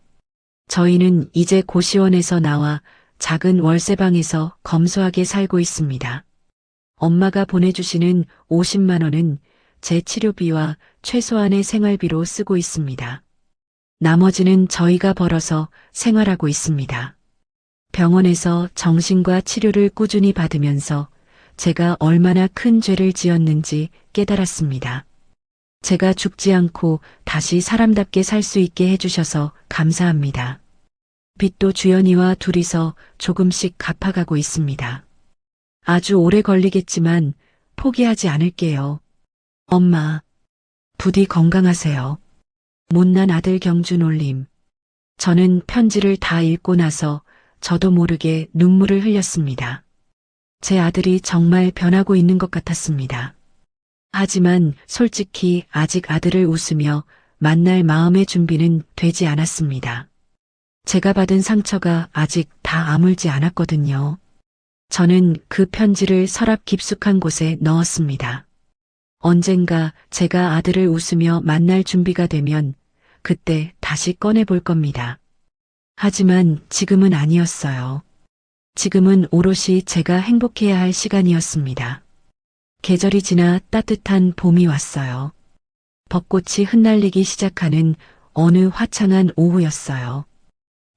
저희는 이제 고시원에서 나와 작은 월세방에서 검소하게 살고 있습니다. 엄마가 보내주시는 50만 원은 제 치료비와 최소한의 생활비로 쓰고 있습니다. 나머지는 저희가 벌어서 생활하고 있습니다. 병원에서 정신과 치료를 꾸준히 받으면서 제가 얼마나 큰 죄를 지었는지 깨달았습니다. 제가 죽지 않고 다시 사람답게 살 수 있게 해주셔서 감사합니다. 빚도 주연이와 둘이서 조금씩 갚아가고 있습니다. 아주 오래 걸리겠지만 포기하지 않을게요. 엄마, 부디 건강하세요. 못난 아들 경준 올림. 저는 편지를 다 읽고 나서 저도 모르게 눈물을 흘렸습니다. 제 아들이 정말 변하고 있는 것 같았습니다. 하지만 솔직히 아직 아들을 웃으며 만날 마음의 준비는 되지 않았습니다. 제가 받은 상처가 아직 다 아물지 않았거든요. 저는 그 편지를 서랍 깊숙한 곳에 넣었습니다. 언젠가 제가 아들을 웃으며 만날 준비가 되면 그때 다시 꺼내볼 겁니다. 하지만 지금은 아니었어요. 지금은 오롯이 제가 행복해야 할 시간이었습니다. 계절이 지나 따뜻한 봄이 왔어요. 벚꽃이 흩날리기 시작하는 어느 화창한 오후였어요.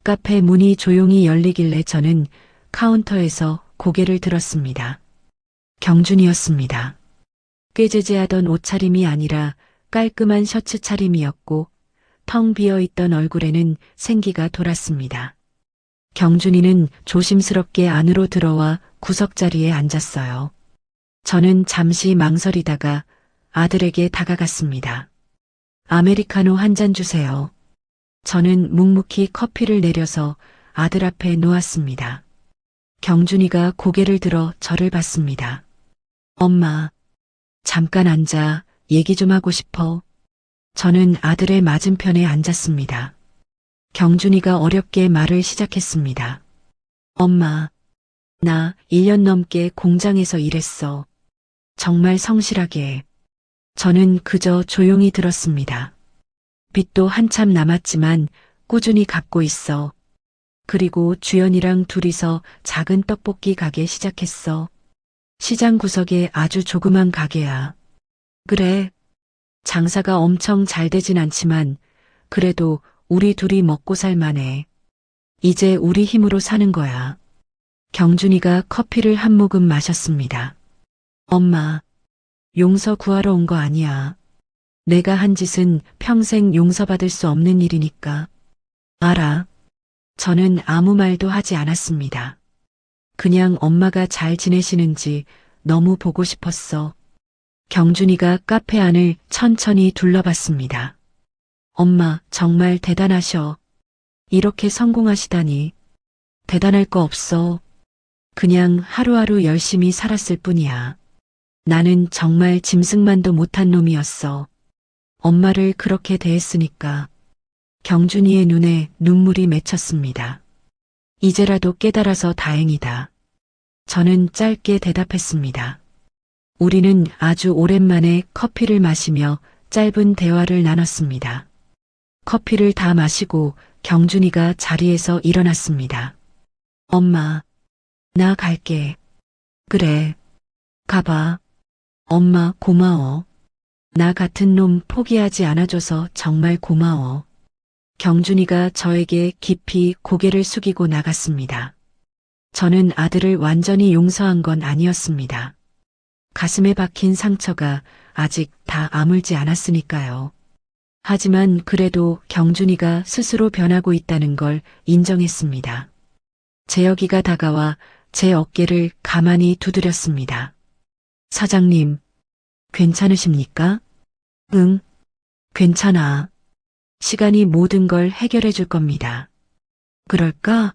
카페 문이 조용히 열리길래 저는 카운터에서 고개를 들었습니다. 경준이었습니다. 꾀죄죄하던 옷차림이 아니라 깔끔한 셔츠 차림이었고 텅 비어있던 얼굴에는 생기가 돌았습니다. 경준이는 조심스럽게 안으로 들어와 구석자리에 앉았어요. 저는 잠시 망설이다가 아들에게 다가갔습니다. 아메리카노 한 잔 주세요. 저는 묵묵히 커피를 내려서 아들 앞에 놓았습니다. 경준이가 고개를 들어 저를 봤습니다. 엄마, 잠깐 앉아, 얘기 좀 하고 싶어. 저는 아들의 맞은편에 앉았습니다. 경준이가 어렵게 말을 시작했습니다. 엄마, 나 1년 넘게 공장에서 일했어. 정말 성실하게. 저는 그저 조용히 들었습니다. 빚도 한참 남았지만 꾸준히 갚고 있어. 그리고 주연이랑 둘이서 작은 떡볶이 가게 시작했어. 시장 구석에 아주 조그만 가게야. 그래. 장사가 엄청 잘 되진 않지만 그래도 우리 둘이 먹고 살만해. 이제 우리 힘으로 사는 거야. 경준이가 커피를 한 모금 마셨습니다. 엄마, 용서 구하러 온 거 아니야. 내가 한 짓은 평생 용서받을 수 없는 일이니까. 알아. 저는 아무 말도 하지 않았습니다. 그냥 엄마가 잘 지내시는지 너무 보고 싶었어. 경준이가 카페 안을 천천히 둘러봤습니다. 엄마, 정말 대단하셔. 이렇게 성공하시다니. 대단할 거 없어. 그냥 하루하루 열심히 살았을 뿐이야. 나는 정말 짐승만도 못한 놈이었어. 엄마를 그렇게 대했으니까. 경준이의 눈에 눈물이 맺혔습니다. 이제라도 깨달아서 다행이다. 저는 짧게 대답했습니다. 우리는 아주 오랜만에 커피를 마시며 짧은 대화를 나눴습니다. 커피를 다 마시고 경준이가 자리에서 일어났습니다. 엄마, 나 갈게. 그래, 가봐. 엄마 고마워. 나 같은 놈 포기하지 않아줘서 정말 고마워. 경준이가 저에게 깊이 고개를 숙이고 나갔습니다. 저는 아들을 완전히 용서한 건 아니었습니다. 가슴에 박힌 상처가 아직 다 아물지 않았으니까요. 하지만 그래도 경준이가 스스로 변하고 있다는 걸 인정했습니다. 재혁이가 다가와 제 어깨를 가만히 두드렸습니다. 사장님, 괜찮으십니까? 응, 괜찮아. 시간이 모든 걸 해결해 줄 겁니다. 그럴까?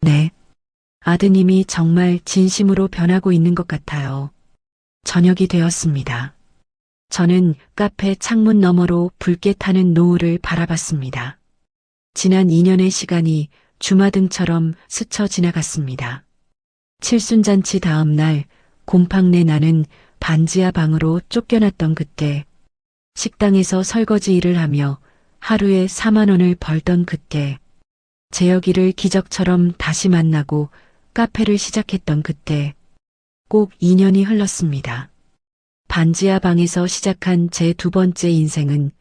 네. 아드님이 정말 진심으로 변하고 있는 것 같아요. 저녁이 되었습니다. 저는 카페 창문 너머로 붉게 타는 노을을 바라봤습니다. 지난 2년의 시간이 주마등처럼 스쳐 지나갔습니다. 칠순잔치 다음 날 곰팡내 나는 반지하 방으로 쫓겨났던 그때, 식당에서 설거지 일을 하며 하루에 4만 원을 벌던 그때, 재혁이를 기적처럼 다시 만나고 카페를 시작했던 그때, 꼭 2년이 흘렀습니다. 반지하 방에서 시작한 제 두 번째 인생은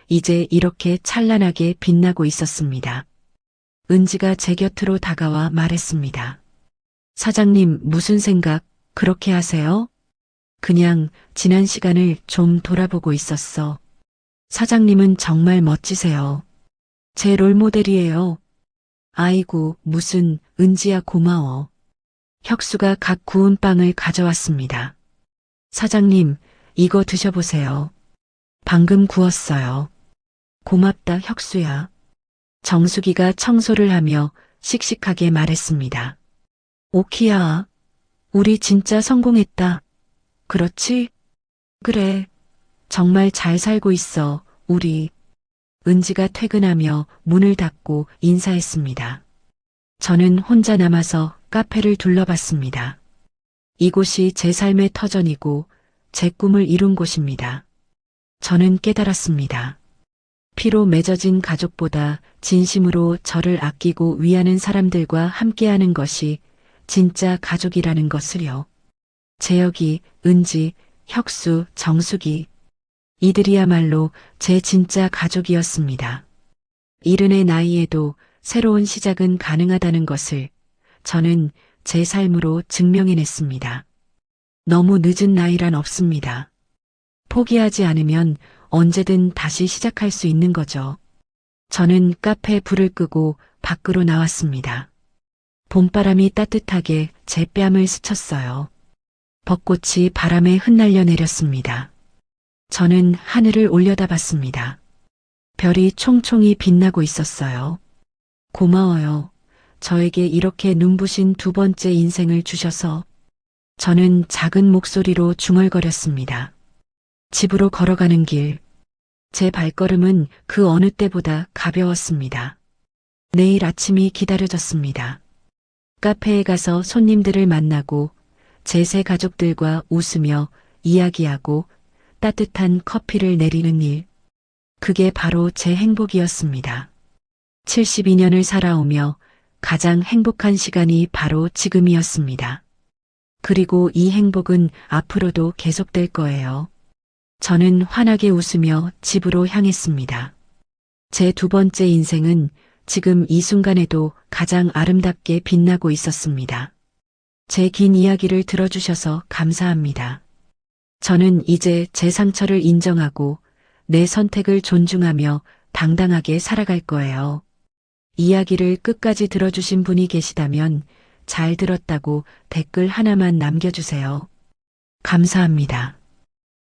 이제 이렇게 찬란하게 빛나고 있었습니다. 은지가 제 곁으로 다가와 말했습니다. 사장님, 무슨 생각 그렇게 하세요? 그냥 지난 시간을 좀 돌아보고 있었어. 사장님은 정말 멋지세요. 제 롤모델이에요. 아이고, 무슨, 은지야 고마워. 혁수가 갓 구운 빵을 가져왔습니다. 사장님, 이거 드셔보세요. 방금 구웠어요. 고맙다, 혁수야. 정수기가 청소를 하며 씩씩하게 말했습니다. 오키야, 우리 진짜 성공했다. 그렇지? 그래. 정말 잘 살고 있어, 우리. 은지가 퇴근하며 문을 닫고 인사했습니다. 저는 혼자 남아서 카페를 둘러봤습니다. 이곳이 제 삶의 터전이고 제 꿈을 이룬 곳입니다. 저는 깨달았습니다. 피로 맺어진 가족보다 진심으로 저를 아끼고 위하는 사람들과 함께하는 것이 진짜 가족이라는 것을요. 재혁이, 은지, 혁수, 정숙이. 이들이야말로 제 진짜 가족이었습니다. 이른의 나이에도 새로운 시작은 가능하다는 것을 저는 제 삶으로 증명해냈습니다. 너무 늦은 나이란 없습니다. 포기하지 않으면 언제든 다시 시작할 수 있는 거죠. 저는 카페에 불을 끄고 밖으로 나왔습니다. 봄바람이 따뜻하게 제 뺨을 스쳤어요. 벚꽃이 바람에 흩날려 내렸습니다. 저는 하늘을 올려다봤습니다. 별이 총총히 빛나고 있었어요. 고마워요. 저에게 이렇게 눈부신 두 번째 인생을 주셔서. 저는 작은 목소리로 중얼거렸습니다. 집으로 걸어가는 길. 제 발걸음은 그 어느 때보다 가벼웠습니다. 내일 아침이 기다려졌습니다. 카페에 가서 손님들을 만나고 제 세 가족들과 웃으며 이야기하고 따뜻한 커피를 내리는 일. 그게 바로 제 행복이었습니다. 72년을 살아오며 가장 행복한 시간이 바로 지금이었습니다. 그리고 이 행복은 앞으로도 계속될 거예요. 저는 환하게 웃으며 집으로 향했습니다. 제 두 번째 인생은 지금 이 순간에도 가장 아름답게 빛나고 있었습니다. 제 긴 이야기를 들어주셔서 감사합니다. 저는 이제 제 상처를 인정하고 내 선택을 존중하며 당당하게 살아갈 거예요. 이야기를 끝까지 들어주신 분이 계시다면 잘 들었다고 댓글 하나만 남겨주세요. 감사합니다.